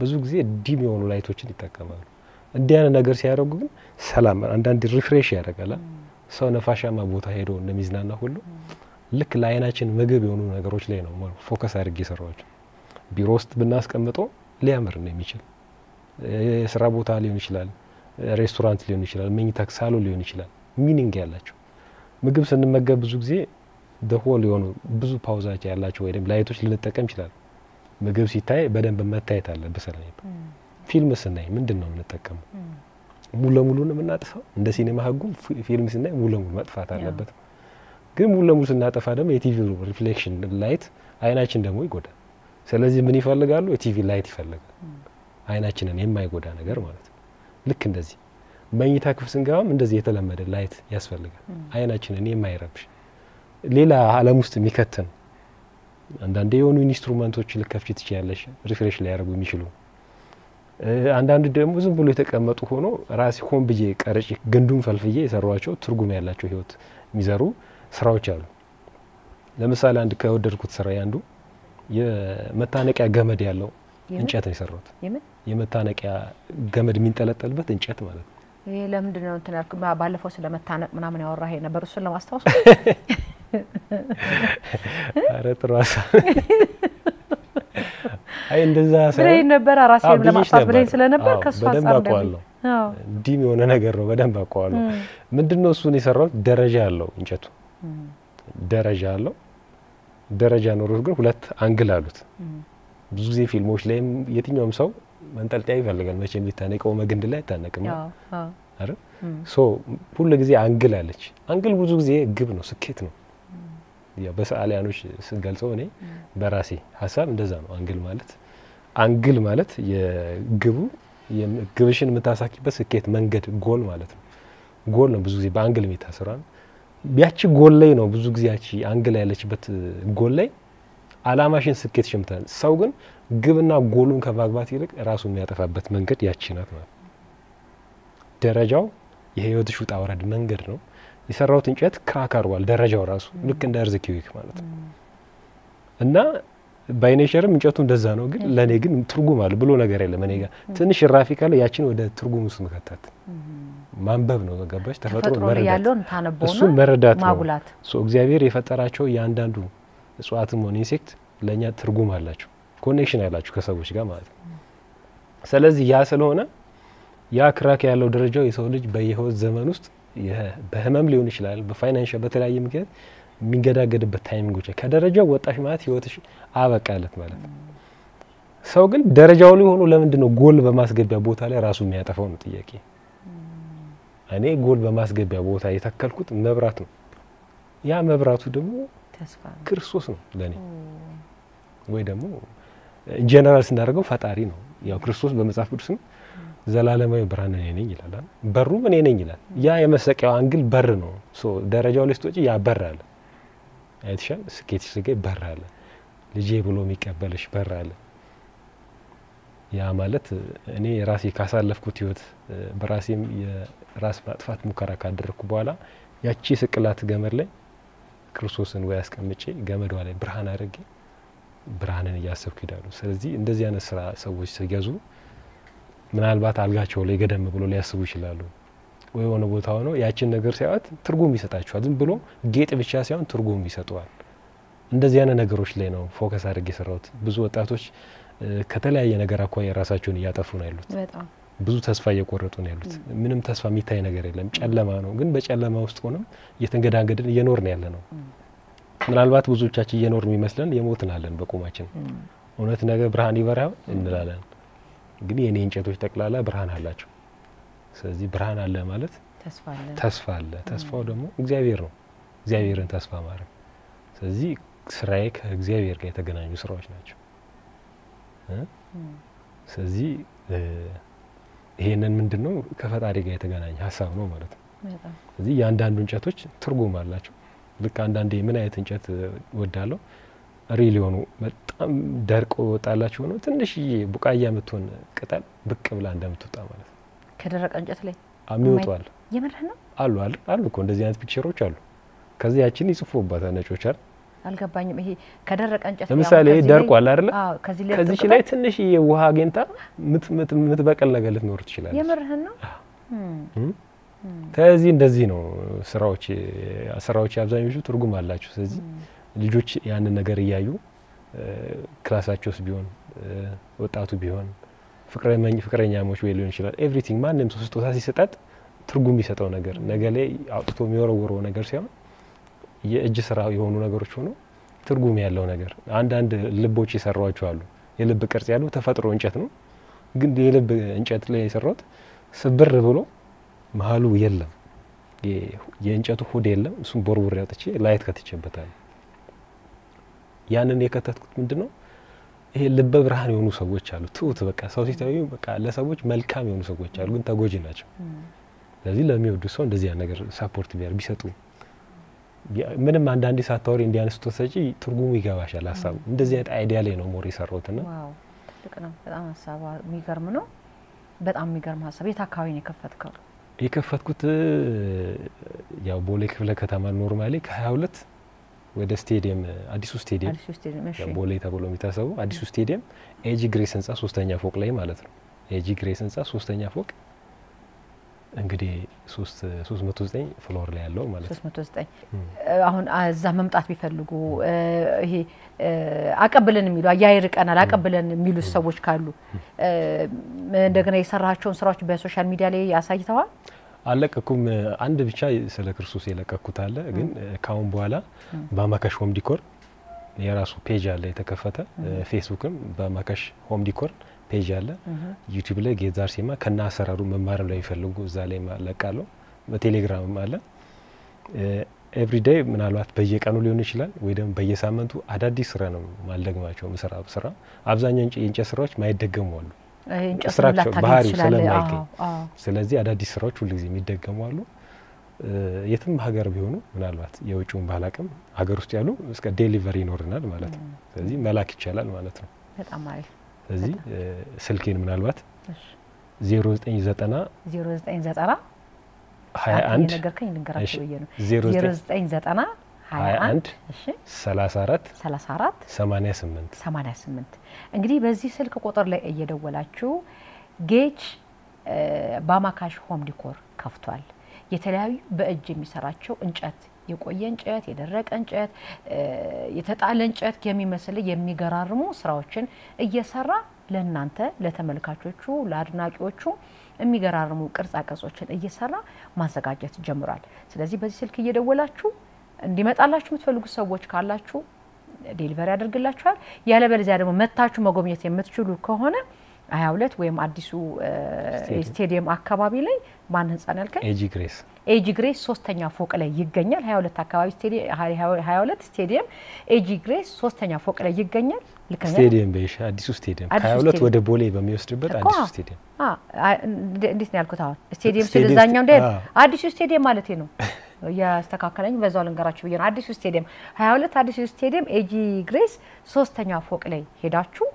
ብዙ ጊዜ ዲም የሆኑ ላይቶችን ይጠቀማሉ እንዲያነ ነገር ሲያደርጉ ግን ሰላም አንዳንድ ሪፍሬሽ ያደርጋል ሰው ነፋሻማ ቦታ ሄዶ እንደሚዝናና ሁሉ ልክ ላይናችን ምግብ የሆኑ ነገሮች ላይ ነው ፎከስ አድርጌ ሰራዎች ቢሮ ውስጥ ብናስቀምጠው ሊያምር ነው የሚችል የሥራ ቦታ ሊሆን ይችላል ሬስቶራንት ሊሆን ይችላል መኝታ ሳሎን ሊሆን ይችላል ሚኒንግ ያላቸው ምግብ ስንመገብ ብዙ ጊዜ ደሆል የሆኑ ብዙ ፓውዛዎች ያላቸው ወይም ላይቶች ልንጠቀም ይችላል ምግብ ሲታይ በደንብ መታየት አለበት ስለዚህ ፊልም ስናይ ምንድነው የምንጠቀመው ሙሉ ለሙሉ ነው የምናጠፋው እንደ ሲኔማ ህጉ ፊልም ስናይ ሙሉ ለሙሉ መጥፋት አለበት ግን ሙሉ ለሙሉ ስናጠፋ ደግሞ የቲቪ ሪፍሌክሽን ላይት አይናችን ደግሞ ይጎዳል ስለዚህ ምን ይፈልጋሉ የቲቪ ላይት ይፈልጋሉ አይናችንን የማይጎዳ ነገር ማለት ነው ልክ እንደዚህ መኝታ ክፍል ስንገባም እንደዚህ የተለመደ ላይት ያስፈልጋል አይናችንን የማይረብሽ ሌላ ዓለም ውስጥ የሚከተን አንዳንዴ የሆኑ ኢንስትሩመንቶች ልከፍቺ ትችያለሽ ሪፍሬሽ ላይ ያደርጉ የሚችሉ አንዳንድ ደግሞ ዝም ብሎ የተቀመጡ ሆኖ ራሴ ሆን ብዬ ቀርጬ ግንዱን ፈልፍዬ የሰራዋቸው ትርጉም ያላቸው ህይወት የሚዘሩ ስራዎች አሉ ለምሳሌ አንድ ከወደድኩት ስራ ያንዱ የመታነቂያ ገመድ ያለው እንጨት ነው የሰራሁት የመታነቂያ ገመድ የሚንጠለጠልበት እንጨት ማለት ነው ይሄ ለምንድን ነው እንትን ያልኩ ባለፈው ስለመታነቅ ምናምን ያወራህ ነበር እሱን ለማስታወስ አረጥራሳ አይ እንደዛ ብለኝ ነበር ራሴን ለማስታወስ ብለኝ ስለነበር ከሷ አንጻር ዲም የሆነ ነገር ነው በደንብ አቋዋለሁ ምንድነው እሱን የሰራሁት ደረጃ አለው እንጨቱ ደረጃ ኖሮት ግን ሁለት አንግል አሉት ብዙ ጊዜ ፊልሞች ላይም የትኛውም ሰው መንጠልጣይ ይፈልጋል መቼም ሊታነቀው መግንድ ላይ ታነቀም አይደል ሶ ሁሉ ጊዜ አንግል አለች አንግል ብዙ ጊዜ ግብ ነው ስኬት ነው ያ በሰዓሊያኖች ስገልጸው እኔ በራሴ ሐሳብ እንደዛ ነው አንግል ማለት የግብሽን የምታሳኪበት ስኬት መንገድ ጎል ማለት ነው ጎል ነው ብዙ ጊዜ በአንግል የሚታሰራው ያቺ ጎል ላይ ነው ብዙ ጊዜ ያቺ አንግል ያለችበት ጎል ላይ አላማሽን ስኬት ሽምታል ሰው ግን ግብና ጎሉን ከማግባት ይልቅ ራሱን የሚያጠፋበት መንገድ ያቺ ናት ማለት ደረጃው የህይወትሽ ውጣ ወረድ መንገድ ነው የሰራውት እንጨት ክራክ አርጓል ደረጃው ራሱ ልክ እንደ እርዝኪዊክ ማለት ነው እና ባይኔቸርም እንጨቱ እንደዛ ነው ግን ለኔ ግን ትርጉም አለ ብሎ ነገር የለም እኔ ጋር ትንሽ ራፊ ካለ ያቺን ወደ ትርጉም ውስጥ መከታት ማንበብ ነው ገባሽ ተፈጥሮ መረዳት ማጉላት ሶ እግዚአብሔር የፈጠራቸው ያንዳንዱ እጽዋትም ሆነ ኢንሴክት ለኛ ትርጉም አላቸው ኮኔክሽን ያላችሁ ከሰዎች ጋር ማለት ነው ስለዚህ ያ ስለሆነ ያ ክራክ ያለው ደረጃው የሰው ልጅ በየህይወት ዘመን ውስጥ በህመም ሊሆን ይችላል በፋይናንሻል በተለያየ ምክንያት የሚንገዳገድበት ታይሚንጎች ከደረጃው ወጣሽ ማለት ህይወትሽ አበቃለት ማለት ነው ሰው ግን ደረጃው ላይ ሆኖ ለምንድን ነው ጎል በማስገቢያ ቦታ ላይ ራሱ የሚያጠፋው ነው ጥያቄ እኔ ጎል በማስገቢያ ቦታ የተከልኩት መብራት ነው ያ መብራቱ ደግሞ ተስፋ ክርስቶስ ነው ለኔ ወይ ደግሞ ጀነራል ስናደርገው ፈጣሪ ነው ያው ክርስቶስ በመጽሐፍ ቅዱስም ዘላለማዊ ብርሃን ነኝ ይላል በሩ ምን ነኝ ይላል ያ የመሰቀያው አንግል በር ነው ሶ ደረጃው ላይ ስትወጪ ያ በር አለ አይተሻል ስኬትሽ ሲገኝ በር አለ ልጄ ብሎ የሚቀበልሽ በር አለ ያ ማለት እኔ ራሴ ካሳለፍኩት ህይወት በራሴም የራስ ማጥፋት ሙከራ ካደረኩ በኋላ ያቺ ስቅላት ገመድ ላይ ክርስቶስን ወይ አስቀምጬ ገመዷ ላይ ብርሃን አድርጌ ብርሃንን ያሰብኩ ይላሉ ስለዚህ እንደዚህ አይነት ስራ ሰዎች ሲገዙ ምናልባት አልጋቸው ላይ ገደም ብሎ ሊያስቡ ይችላሉ ወይ ሆነ ቦታ ሆኖ ያቺን ነገር ሲያዩት ትርጉም ይሰጣቸዋል ዝም ብሎ ጌጥ ብቻ ሳይሆን ትርጉም ይሰጣዋል እንደዚህ አይነት ነገሮች ላይ ነው ፎከስ አድርጌ ሰራውት ብዙ ወጣቶች ከተለያየ ነገር አኳያ ራሳቸውን ያጠፉ ነው ያሉት በጣም ብዙ ተስፋ እየቆረጡ ነው ያሉት ምንም ተስፋ የሚታይ ነገር የለም ጨለማ ነው ግን በጨለማ ውስጥ ሆነም እየተንገዳገድን እየኖርን ያለ ነው ምናልባት ብዙዎቻችን እየኖርን የሚመስለን የሞትን አለን በቆማችን እውነት ነገር ብርሃን ይበራው እንላለን ግን የኔ እንጨቶች ተቅላላ ብርሃን አላቸው ስለዚህ ብርሃን አለ ማለት ተስፋ አለ ተስፋው ደግሞ እግዚአብሔር ነው እግዚአብሔርን ተስፋ ማድረግ ስለዚህ ስራዬ ከእግዚአብሔር ጋር የተገናኙ ስራዎች ናቸው ስለዚህ ይሄንን ምንድነው ከፈጣሪ ጋር የተገናኘ ሐሳብ ነው ማለት ነው ስለዚህ ያንዳንዱ እንጨቶች ትርጉም አላቸው ልክ አንዳንዴ ምን አይነት እንጨት ወዳለው ሪል የሆኑ በጣም ደርቆ ወጣላችሁ ነው ትንሽዬ ቡቃያ የምትሆን ቅጠል ብቅ ብላ እንደምትወጣ ማለት ነው። ከደረቀ እንጨት ላይ አሚወጣል የምርህ ነው አሉ እኮ እንደዚህ አይነት ፒክቸሮች አሉ። ከዚህ ያችን ይጽፉባታል ነጮች አይደል? አልገባኝም። ይሄ ከደረቀ እንጨት ለምሳሌ ደርቋል አይደል? ከዚህ ላይ ትንሽዬ ውሃ አግኝታ ምትበቀል ነገር ልትኖር ትችላለች። የምርህ ነው? ስለዚህ እንደዚህ ነው ስራዎች አብዛኞቹ ትርጉም አላቸው። ስለዚህ ልጆች ያንን ነገር እያዩ ክላሳቸውስ ቢሆን ወጣቱ ቢሆን ፍቅረኛሞች ወይ ሊሆን ይችላል ኤቭሪቲንግ ማንንም ሰው ስጦታ ሲሰጣት ትርጉም የሚሰጠው ነገር ነገ ላይ አውጥቶ የሚወረወረው ነገር ሳይሆን የእጅ ስራ የሆኑ ነገሮች ሆኖ ትርጉም ያለው ነገር። አንዳንድ ልቦች ይሰራዋቸው አሉ። የልብ ቅርጽ ያለው ተፈጥሮ እንጨት ነው፣ ግን የልብ እንጨት ላይ የሰራውት ስብር ብሎ መሃሉ የለም የእንጨቱ ሆድ የለም። እሱን ቦርቦር ያጥቼ ላይት ከትቼበታል። ያንን የከተትኩት ምንድነው ይሄ ልበ ብርሃን የሆኑ ሰዎች አሉ። ትውት በቃ ሰው ሲታዩ በቃ ለሰዎች መልካም የሆኑ ሰዎች አሉ፣ ግን ተጎጂ ናቸው። ስለዚህ ለሚወዱ ሰው እንደዚህ ነገር ሰፖርት ቢሰጡ ምንም አንዳንዴ ሳታወሪ እንዲያነስቶ ሰጪ ትርጉሙ ይገባሻል ሐሳቡ። እንደዚህ አይነት አይዲያ ላይ ነው ሞር የሰራውትና ዋው ትልቅ ነው በጣም ሐሳቡ የሚገርም ነው። በጣም የሚገርም ሐሳብ። የት አካባቢ ነው የከፈትከው? የከፈትኩት ያው ቦሌ ክፍለ ከተማ ኖርማሊ ከ22 ወደ ስቴዲየም አዲሱ ስቴዲየም እሺ ቦሌ ተብሎ የሚታሰበው አዲሱ ስቴዲየም ኤጂ ግሬስ ህንጻ 3ኛ ፎቅ ላይ ማለት ነው። ኤጂ ግሬስ ህንጻ 3ኛ ፎቅ እንግዲህ 309 ፍሎር ላይ ያለው ማለት ነው። 309 አሁን እዛ መምጣት ቢፈልጉ ይሄ አቀብለን የሚሉ አያይርቀናል አቀብለን የሚሉ ሰዎች ካሉ እንደገና የሰራቸውን ስራዎች በሶሻል ሚዲያ ላይ ያሳይተዋል? አለቀኩም አንድ ብቻ ስለ ክርስቶስ የለቀኩት አለ። ግን ካሁን በኋላ በአማካሽ ሆም ዲኮር የራሱ ፔጅ አለ የተከፈተ። ፌስቡክም በአማካሽ ሆም ዲኮር ፔጅ አለ። ዩቲዩብ ላይ ጌዛር ሲማ ከና አሰራሩ መማር ላይ ይፈልጉ እዛ ላይ ማለቃለው። በቴሌግራም አለ። ኤቭሪ ዴይ ምናልባት በየቀኑ ሊሆን ይችላል ወይ ደግሞ በየሳምንቱ አዳዲስ ስራ ነው ማልደግማቸው መስራቱ ስራ። አብዛኛው የእንጨት ስራዎች ማይደገሙ አሉ። እንጨት ባህሪ ስለማይገኝ ስለዚህ አዳዲስ ስራዎች ሁሉ ጊዜ የሚደገሙ አሉ። የትም ሀገር ቢሆኑ ምናልባት የውጭውን ባላቅም ሀገር ውስጥ ያሉ እስከ ዴሊቨሪ ይኖርናል ማለት ነው። ስለዚህ መላክ ይቻላል ማለት ነው። በጣም አሪፍ። ስለዚህ ስልኬን ምናልባት 0990 21 ነገርከኝ ልንገራችሁ ብዬ ነው 0990 21 እሺ 34 88 እንግዲህ በዚህ ስልክ ቁጥር ላይ እየደወላችሁ ጌች በአማካሽ ሆም ዲኮር ከፍቷል። የተለያዩ በእጅ የሚሰራቸው እንጨት የቆየ እንጨት የደረቀ እንጨት የተጣለ እንጨት የሚመስል የሚገራርሙ ስራዎችን እየሰራ ለእናንተ ለተመልካቾቹ ለአድናቂዎቹ የሚገራርሙ ቅርጻ ቅርጾችን እየሰራ ማዘጋጀት ጀምሯል። ስለዚህ በዚህ ስልክ እየደወላችሁ እንዲመጣላችሁ የምትፈልጉ ሰዎች ካላችሁ ዴሊቨሪ ያደርግላችኋል። ያለበለዚያ ደግሞ መታችሁ መጎብኘት የምትችሉ ከሆነ 22 ወይም አዲሱ ስቴዲየም አካባቢ ላይ ማን ህንጻ ነው ያልከኝ? ኤጂ ግሬስ 3ኛ ፎቅ ላይ ይገኛል። 22 አካባቢ ስቴዲየም 22 ስቴዲየም ኤጂ ግሬስ 3ኛ ፎቅ ላይ ይገኛል። ልከኛ ስቴዲየም በይሽ አዲሱ ስቴዲየም 22 ወደ ቦሌ በሚወስድበት አዲሱ ስቴዲየም እንዴት ነው ያልኩት? አሁን ስቴዲየም ስለዛኛው እንደ አዲሱ ስቴዲየም ማለት ነው ያስተካከለኝ በዛው ልንገራችሁ ብዬ ነው። አዲሱ ስቴዲየም 22 አዲሱ ስቴዲየም ኤጂ ግሬስ 3ኛ ፎቅ ላይ ሄዳችሁ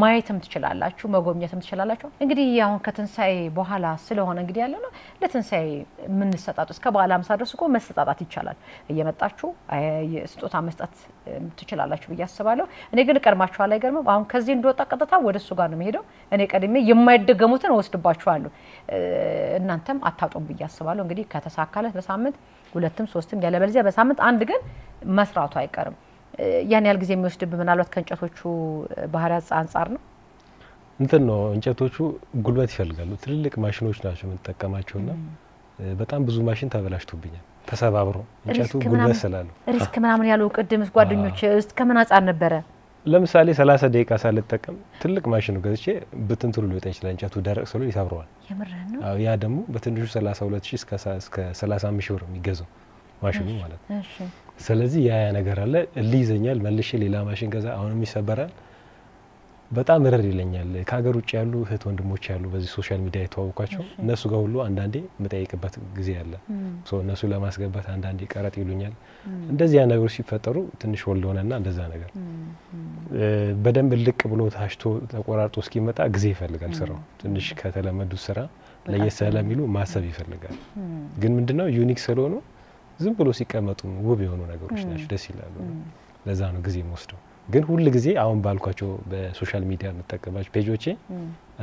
ማየትም ትችላላችሁ መጎብኘትም ትችላላችሁ። እንግዲህ አሁን ከትንሳኤ በኋላ ስለሆነ እንግዲህ ያለ ነው ለትንሳኤ ምን ሰጣጡ እስከ በዓለ 50 ድረስ እኮ መሰጣጣት ይቻላል። እየመጣችሁ ስጦታ መስጠት ትችላላችሁ ብዬ አስባለሁ። እኔ ግን ቀድማችኋል አይገርምም? አሁን ከዚህ እንደወጣ ቀጥታ ወደሱ ጋር ነው የሚሄደው። እኔ ቀድሜ የማይደገሙትን ወስድባችኋለሁ እናንተም አታጡም ብዬ አስባለሁ። እንግዲህ ከተሳካለ በሳምንት 2ም 3ም ያለበለዚያ በሳምንት አንድ ግን መስራቱ አይቀርም። ያን ያህል ጊዜ የሚወስድብ ምናልባት ከእንጨቶቹ ባህሪያት አንፃር ነው እንትን ነው። እንጨቶቹ ጉልበት ይፈልጋሉ። ትልልቅ ማሽኖች ናቸው የምንጠቀማቸውና በጣም ብዙ ማሽን ተበላሽቶብኛል ተሰባብሮ እንጨቱ ጉልበት ስላለው ሪስክ ምናምን ያለው ቅድምስ ጓደኞች እስከ ምን አንፃር ነበረ? ለምሳሌ 30 ደቂቃ ሳልጠቀም ትልቅ ማሽኑ ገዝቼ በትንትሩ ሊወጣ ይችላል። እንጨቱ ደረቅ ስለሆነ ይሰብረዋል። የምርህ ነው? ያ ደግሞ በትንሹ 32000 እስከ 35000 ብር የሚገዛው ማሽኑ ማለት ነው። እሺ ስለዚህ ያ ነገር አለ። ልይዘኛል መልሼ ሌላ ማሽን ገዛ አሁንም ይሰበራል። በጣም ረር ይለኛል ከሀገር ውጭ ያሉ እህት ወንድሞች ያሉ በዚህ ሶሻል ሚዲያ የተዋወቋቸው እነሱ ጋር ሁሉ አንዳንዴ መጠየቅበት ጊዜ አለ እነሱ ለማስገባት አንዳንዴ ቀረጥ ይሉኛል እንደዚህ ያ ነገሮች ሲፈጠሩ ትንሽ ወልድ ሆነና እንደዛ ነገር በደንብ ልቅ ብሎ ታሽቶ ተቆራርጦ እስኪመጣ ጊዜ ይፈልጋል ስራው ትንሽ ከተለመዱት ስራ ለየሰለ የሚሉ ማሰብ ይፈልጋል ግን ምንድነው ዩኒክ ስለሆነ ዝም ብሎ ሲቀመጡ ውብ የሆኑ ነገሮች ናቸው ደስ ይላሉ ለዛ ነው ጊዜ ወስደው ግን ሁሉ ጊዜ አሁን ባልኳቸው በሶሻል ሚዲያ መጠቀማች ፔጆቼ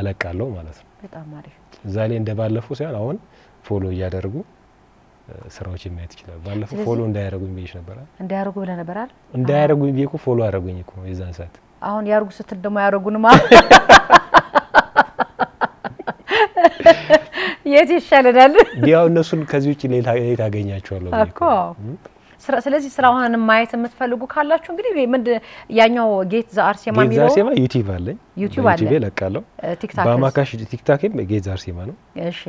አለቃለሁ ማለት ነው በጣም አሪፍ ዛሬ እንደባለፈው ሳይሆን አሁን ፎሎ ያደርጉ ስራዎች ማየት ይችላል ባለፈው ፎሎ እንዳያደርጉኝ ብዬሽ ነበር እንዳያደርጉ ብለ ነበር አይደል እንዳያደርጉኝ ብዬ እኮ ፎሎ አደረጉኝ እኮ የዛን ሰዓት አሁን ያርጉ ስትል ደሞ ያረጉንማ የት ይሻለናል ያው እነሱን ከዚህ ውጪ ሌላ ታገኛቸዋለሁ እኮ ስለዚህ ስራውን ማየት የምትፈልጉ ካላችሁ እንግዲህ ምን ያኛው ጌት ዛርሴማ ሚለው ጌት ዛርሴማ ዩቲዩብ አለኝ ዩቲዩብ ለቃለሁ ባማካሽ ቲክታክም ጌት ዛርሴማ ነው እሺ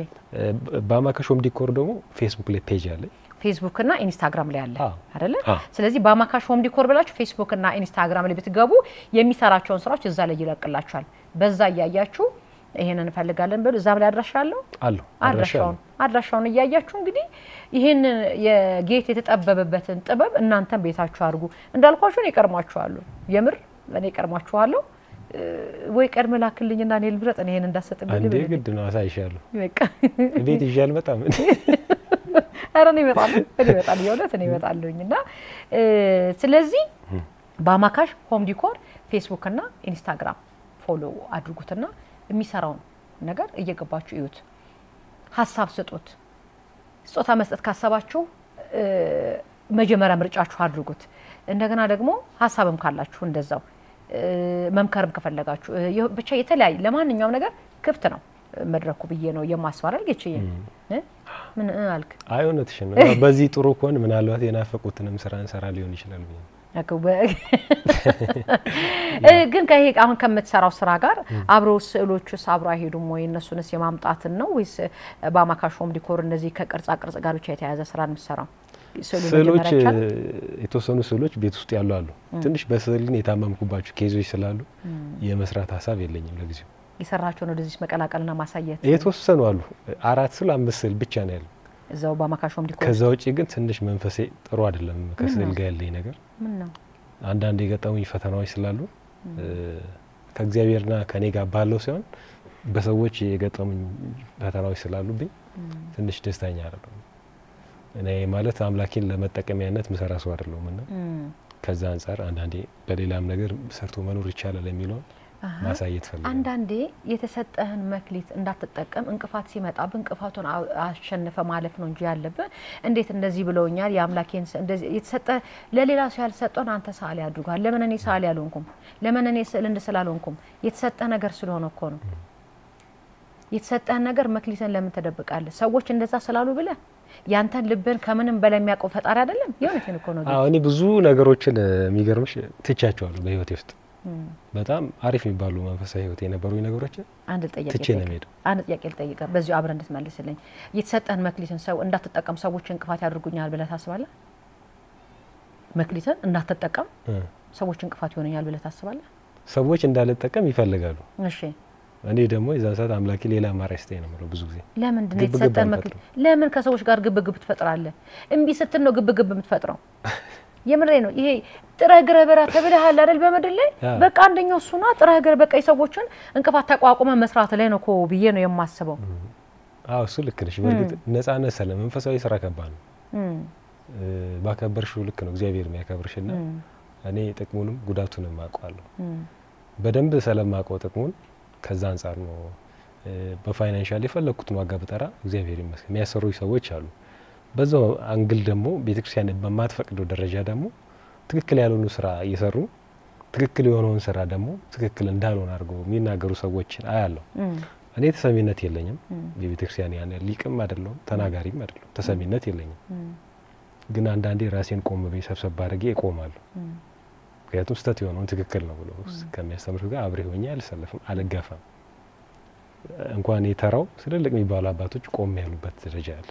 ባማካሽ ሆም ዲኮር ደግሞ ፌስቡክ ላይ ፔጅ አለኝ ፌስቡክ እና ኢንስታግራም ላይ አለ አይደለ ስለዚህ ባማካሽ ሆም ዲኮር ብላችሁ ፌስቡክ እና ኢንስታግራም ላይ ብትገቡ የሚሰራቸውን ስራዎች እዛ ላይ ይለቅላችኋል በዛ ያያያችሁ ይሄንን እንፈልጋለን ብሎ እዛም ላይ አድራሻለሁ አድራሻውን ያያያችሁ እንግዲህ ይሄን የጌት የተጠበበበትን ጥበብ እናንተም ቤታችሁ አድርጉ እንዳልኳችሁ ነው ይቀርማችኋል የምር እኔ ይቀርማችኋል ወይ ቀርመ ላክልኝና እኔ ልብረጥ እኔ ይሄን እንዳሰጥብኝ እንዴ ግድ ነው አሳይሻለሁ በቃ ቤት ይሻል በጣም አረኔ ይመጣል የውለት እኔ ይመጣልኝና ስለዚህ ባማካሽ ሆም ዲኮር ፌስቡክ እና ኢንስታግራም ፎሎ አድርጉትና የሚሰራው ነገር እየገባችሁ እዩት ሐሳብ ስጡት ስጦታ መስጠት ካሰባችሁ መጀመሪያ ምርጫችሁ አድርጉት እንደገና ደግሞ ሐሳብም ካላችሁ እንደዛው መምከርም ከፈለጋችሁ ብቻ የተለያየ ለማንኛውም ነገር ክፍት ነው መድረኩ ብዬ ነው የማስዋራል ገጭዬ ምን አልክ አይሆነትሽ ነው በዚህ ጥሩ ኮን ምናልባት የናፈቁትንም ስራ እንሰራ ሊሆን ይችላል ብዬ ግን ከሄ አሁን ከምትሰራው ስራ ጋር አብሮ ስዕሎቹስ አብሮ አይሄዱም ወይ እነሱንስ የማምጣትን ነው ወይስ ባማካሾም ዲኮር እንደዚህ ከቅርጻ ቅርጽ ጋር ብቻ የተያዘ ስራ ነው የምትሰራው ስዕሎች የተወሰኑ ስዕሎች ቤት ውስጥ ያሉ አሉ ትንሽ በስዕልን የታመምኩባቸው ኬዞች ስላሉ የመስራት ሐሳብ የለኝም ለጊዜው ይሰራቸው ነው እንደዚህ መቀላቀልና ማሳየት የተወሰኑ አሉ 4 ስዕል 5 ስዕል ብቻ ነው ያለው እዛው ባማካሾም ዲኮር ከዛው ውጪ ግን ትንሽ መንፈሴ ጥሩ አይደለም ከስዕል ጋር ያለኝ ነገር ምን ነው አንዳንዴ የገጠሙኝ ፈተናዎች ስላሉ ከእግዚአብሔርና ከኔ ጋር ባለው ሳይሆን በሰዎች የገጠሙኝ ፈተናዎች ስላሉብኝ ትንሽ ደስተኛ አይደለም እኔ ማለት አምላኬን ለመጠቀሚያነት መሰራ ሰው አይደለሁምና ከዛ አንፃር አንዳንዴ በሌላም ነገር ሰርቶ መኖር ይቻላል የሚለው ማሳየት ፈልጋለሁ አንዳንዴ የተሰጠህን መክሊት እንዳትጠቀም እንቅፋት ሲመጣ እንቅፋቱን አሸንፈ ማለፍ ነው እንጂ ያለበት እንዴት እንደዚህ ብለውኛል ያምላኬን እንደዚህ የተሰጠ ለሌላ ሰው ያልሰጠውን አንተ ሳሊ አድርጓል ለምን እኔ ሳሊ ያልሆንኩም ለምን እኔ ስዕል እንደስላልሆንኩም የተሰጠ ነገር ስለሆነ እኮ ነው የተሰጠህ ነገር መክሊትን ለምን ተደብቃለህ ሰዎች እንደዛ ስላሉ ብለ ያንተን ልብን ከምንም በላይ የሚያውቀው ፈጣሪ አይደለም የሆነቴን እኮ ነው አዎ እኔ ብዙ ነገሮችን የሚገርምሽ ትቻቸዋለሁ በህይወቴ ውስጥ በጣም አሪፍ የሚባሉ መንፈሳዊ ህይወት የነበሩኝ ነገሮች አንድ ጥያቄ ልጠይቅ በዚሁ አብረን እንድትመልስልኝ የተሰጠን መክሊትን ሰው እንዳትጠቀም ሰዎች እንቅፋት ያድርጉኛል ብለህ ታስባለህ መክሊትን እንዳትጠቀም ሰዎች እንቅፋት ይሆነኛል ብለህ ታስባለህ ሰዎች እንዳልጠቀም ይፈልጋሉ እሺ እኔ ደግሞ የዛን ሰዓት አምላኪ ሌላ ማራስቴ ነው ማለት ብዙ ጊዜ ለምን እንደዚህ የተሰጠን መክሊት ለምን ከሰዎች ጋር ግብግብ ትፈጥራለህ እምቢ ስትል ነው ግብግብ የምትፈጥረው የምሬ ነው ይሄ ጥረግረ በራ ተብለሃል አይደል በመድር ላይ በቃ አንደኛው እሱና ጥረግረ በቃ የሰዎችን እንቅፋት ተቋቁመ መስራት ላይ ነው እኮ ብዬ ነው የማስበው አዎ እሱ ልክ ነሽ በርግጥ ነፃነት ሰለ መንፈሳዊ ስራ ከባድ ነው ባከበርሽው ልክ ነው እግዚአብሔር የሚያከብርሽና እኔ ጥቅሙንም ጉዳቱንም አውቃለሁ በደንብ ሰለማውቀው ጥቅሙን ከዛ አንፃር ነው በፋይናንሻሊ ፈለኩት ዋጋ በጠራ እግዚአብሔር ይመስገን የሚያሰሩኝ ሰዎች አሉ በዛው አንግል ደግሞ ቤተክርስቲያን በማትፈቅደው ደረጃ ደግሞ ትክክል ያልሆኑ ስራ እየሰሩ ትክክል የሆነውን ስራ ደግሞ ትክክል እንዳልሆነ አድርገው የሚናገሩ ሰዎች አያለው እኔ ተሰሚነት የለኝም የቤተክርስቲያን ያን ሊቅም አይደለም ተናጋሪም አይደለም ተሰሚነት የለኝም ግን አንዳንዴ ራሴን ቆም በይ ሰብሰብ አድርጌ እቆማለሁ ምክንያቱም ስተት የሆነውን ትክክል ነው ብሎ ከሚያስተምሩ ጋር አብሬ ሆኜ አልሰለፍም አልጋፋም እንኳን የተራው ስለልቅ የሚባሉ አባቶች ቆም ያሉበት ደረጃ አለ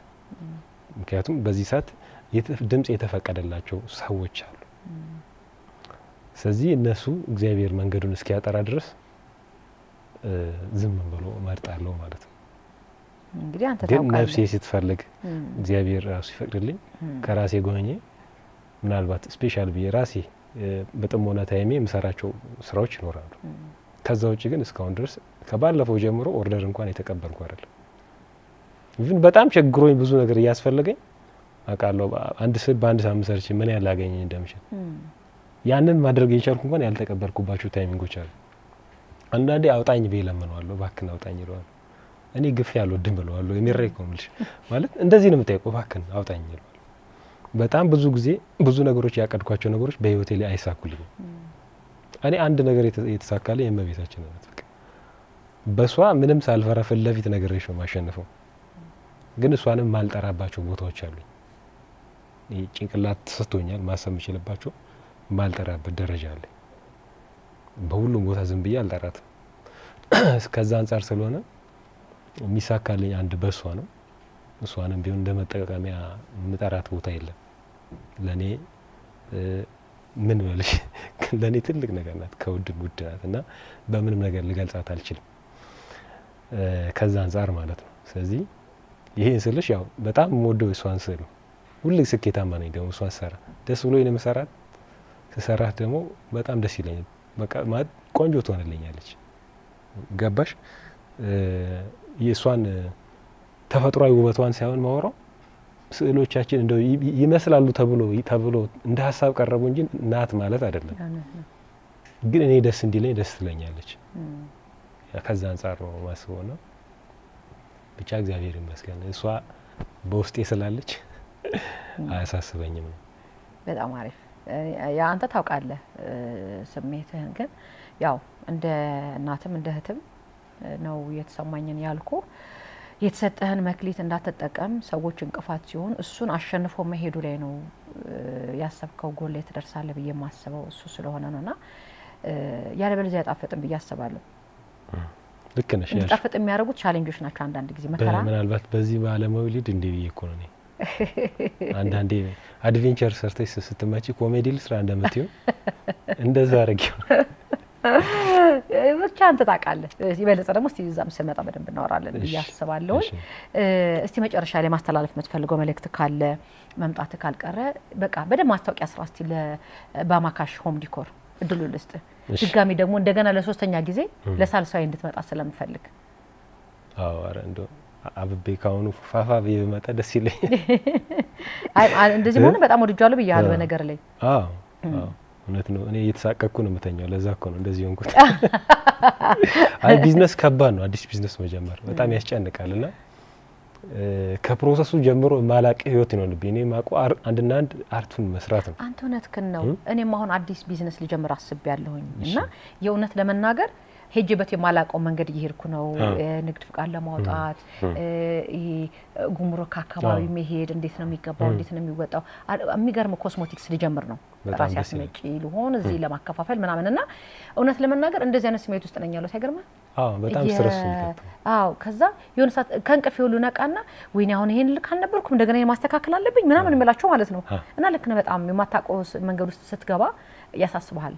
ምክንያቱም በዚህ ሰዓት ድምጽ የተፈቀደላቸው ሰዎች አሉ ስለዚህ እነሱ እግዚአብሔር መንገዱን እስኪያጠራ ድረስ ዝም ብሎ መርጣለሁ ማለት ነው። እንግዲህ አንተ ግን ታውቃለህ ነፍሴ ስትፈልግ እግዚአብሔር ራሱ ይፈቅድልኝ ከራሴ ጎኜ ምናልባት ስፔሻል በራሴ በጥሞና ታይሜ የምሰራቸው ስራዎች ይኖራሉ። ከዛ ውጪ ግን እስካሁን ድረስ ከባለፈው ጀምሮ ኦርደር እንኳን የተቀበልኩ አይደለም። ግን በጣም ቸግሮኝ ብዙ ነገር ያስፈልገኝ አቃለው በአንድ ሳምንት ሰርቼ ምን ያህል ላገኝ እንደምችል ያንን ማድረግ የቻልኩ እንኳን ያልተቀበልኩባቸው ታይሚንጎች አሉ። አንዳንዴ አውጣኝ በለምነዋለሁ ባክን አውጣኝ ይለዋል። እኔ ግፍ ያለው ድም ብለዋለሁ የሚረከው ምልሽ ማለት እንደዚህ ነው የምታየው ባክን አውጣኝ ይለዋል። በጣም ብዙ ጊዜ ብዙ ነገሮች ያቀድኳቸው ነገሮች በህይወቴ ላይ አይሳኩልኝም። እኔ አንድ ነገር የተሳካለኝ የመቤታችን ናት። በቃ በሷ ምንም ሳልፈራ ፍለፊት ነገር ነው ማሸነፈው። ግን እሷንም ማልጠራባቸው ቦታዎች አሉ። ይሄ ጭንቅላት ተሰጥቶኛል ማሰብ የምችልባቸው ማልጠራበት ደረጃ አለ። በሁሉም ቦታ ዝም ብዬ አልጠራትም። እስከዛ አንፃር ስለሆነ የሚሳካልኝ አንድ በሷ ነው። እሷንም ቢሆን እንደመጠቀሚያ ምጠራት ቦታ የለም። ለኔ ምን ወልሽ ለኔ ትልቅ ነገር ናት፣ ከውድ ውድ ናት እና በምንም ነገር ልገልጻት አልችልም። ከዛ አንፃር ማለት ነው። ስለዚህ ይሄን ስልሽ ያው በጣም ሞደው እሷን ስል ሁሉ ስኬታማ ነኝ። ደግሞ እሷን ሰራ ደስ ብሎኝ ነው መሰራት ተሰራት ደግሞ በጣም ደስ ይለኛል። በቃ ማለት ቆንጆ ትሆንልኛለች። ገባሽ? የሷን ተፈጥሯዊ ውበቷን ሳይሆን ማወራው ስዕሎቻችን እንደው ይመስላሉ ተብሎ እንደ ሐሳብ ቀረቡ እንጂ ናት ማለት አይደለም። ግን እኔ ደስ እንዲለኝ ደስ ትለኛለች። ከዛ አንፃር ነው ማስበው ነው። ብቻ እግዚአብሔር ይመስገን እሷ በውስጤ ስላለች አያሳስበኝም። በጣም አሪፍ። ያ አንተ ታውቃለህ ስሜትህን። ግን ያው እንደ እናትም እንደ እህትም ነው የተሰማኝን ያልኩ። የተሰጠህን መክሊት እንዳትጠቀም ሰዎች እንቅፋት ሲሆን እሱን አሸንፎ መሄዱ ላይ ነው ያሰብከው ጎል ላይ ትደርሳለህ ብዬ ማስበው እሱ ስለሆነ ነውና ያለበለዚያ ያጣፈጥም ብዬ አስባለሁ። ልክ ነሽ። ያጣፈጥ የሚያደርጉት ቻሌንጆች ናቸው። አንዳንድ ጊዜ መከራ ምናልባት በዚህ ባለማዊ ሊድ እንዴ ብዬ እኮ ነው አንዳንዴ አድቬንቸር ሰርተሽ ስትመጪ ኮሜዲ ልስራ እንደምትዩ እንደዛ አረጋው ብቻ አንተ ታውቃለህ። ይበለጠ ደግሞ እስቲ እዛም ስመጣ በደንብ እናወራለን ያስባለሁ። እስቲ መጨረሻ ላይ ማስተላለፍ የምትፈልገው መልእክት ካለ መምጣት ካልቀረ በቃ በደንብ ማስታወቂያ ስራ እስቲ ለባማካሽ ሆም ዲኮር እድሉ ልስጥ። ድጋሚ ደግሞ እንደገና ለሶስተኛ ጊዜ ለሳልሳይ እንድትመጣ ስለምፈልግ። አዎ አረ እንደው አብቤ ካሁኑ ፋፋ ቢመጣ ደስ ይለኝ። አይ እንደዚህ ሆነ በጣም ወድጃለሁ ብያለሁ በነገር ላይ። አዎ አዎ እውነት ነው። እኔ እየተሳቀቅኩ ነው የምተኛው። ለዛ እኮ ነው እንደዚህ ሆንኩት። አይ ቢዝነስ ከባድ ነው። አዲስ ቢዝነስ መጀመር በጣም ያስጨንቃልና ከፕሮሰሱ ጀምሮ ማላቅ ህይወት ነው ልብ። እኔ ማቆ አንድና አንድ አርቱን መስራት ነው። አንተ እውነትህን ነው። እኔም አሁን አዲስ ቢዝነስ ልጀምር አስቤያለሁኝ እና የእውነት ለመናገር ሄጄበት የማላቀው መንገድ እየሄድኩ ነው። ንግድ ፍቃድ ለማውጣት ጉምሩክ አካባቢ መሄድ እንዴት ነው የሚገባው እንዴት ነው የሚወጣው የሚገርም ኮስሞቲክስ ልጀምር ነው። ራስ ያስመጪ ልሆን እዚህ ለማከፋፈል ምናምንና እውነት ለመናገር እንደዚህ አይነት ስሜት ውስጥ ነኝ ያለው ሳይገርም። አዎ በጣም ስትረስ ነው። አዎ ከዛ የሆነ ሰዓት ከንቀፍ ይሁሉ ነቃና ወይኔ አሁን ይሄን ልክ አልነበርኩም እንደገና የማስተካከል አለብኝ ምናምን እምላቸው ማለት ነው። እና ልክ ነው በጣም የማታውቀው መንገድ ውስጥ ስትገባ ያሳስባል።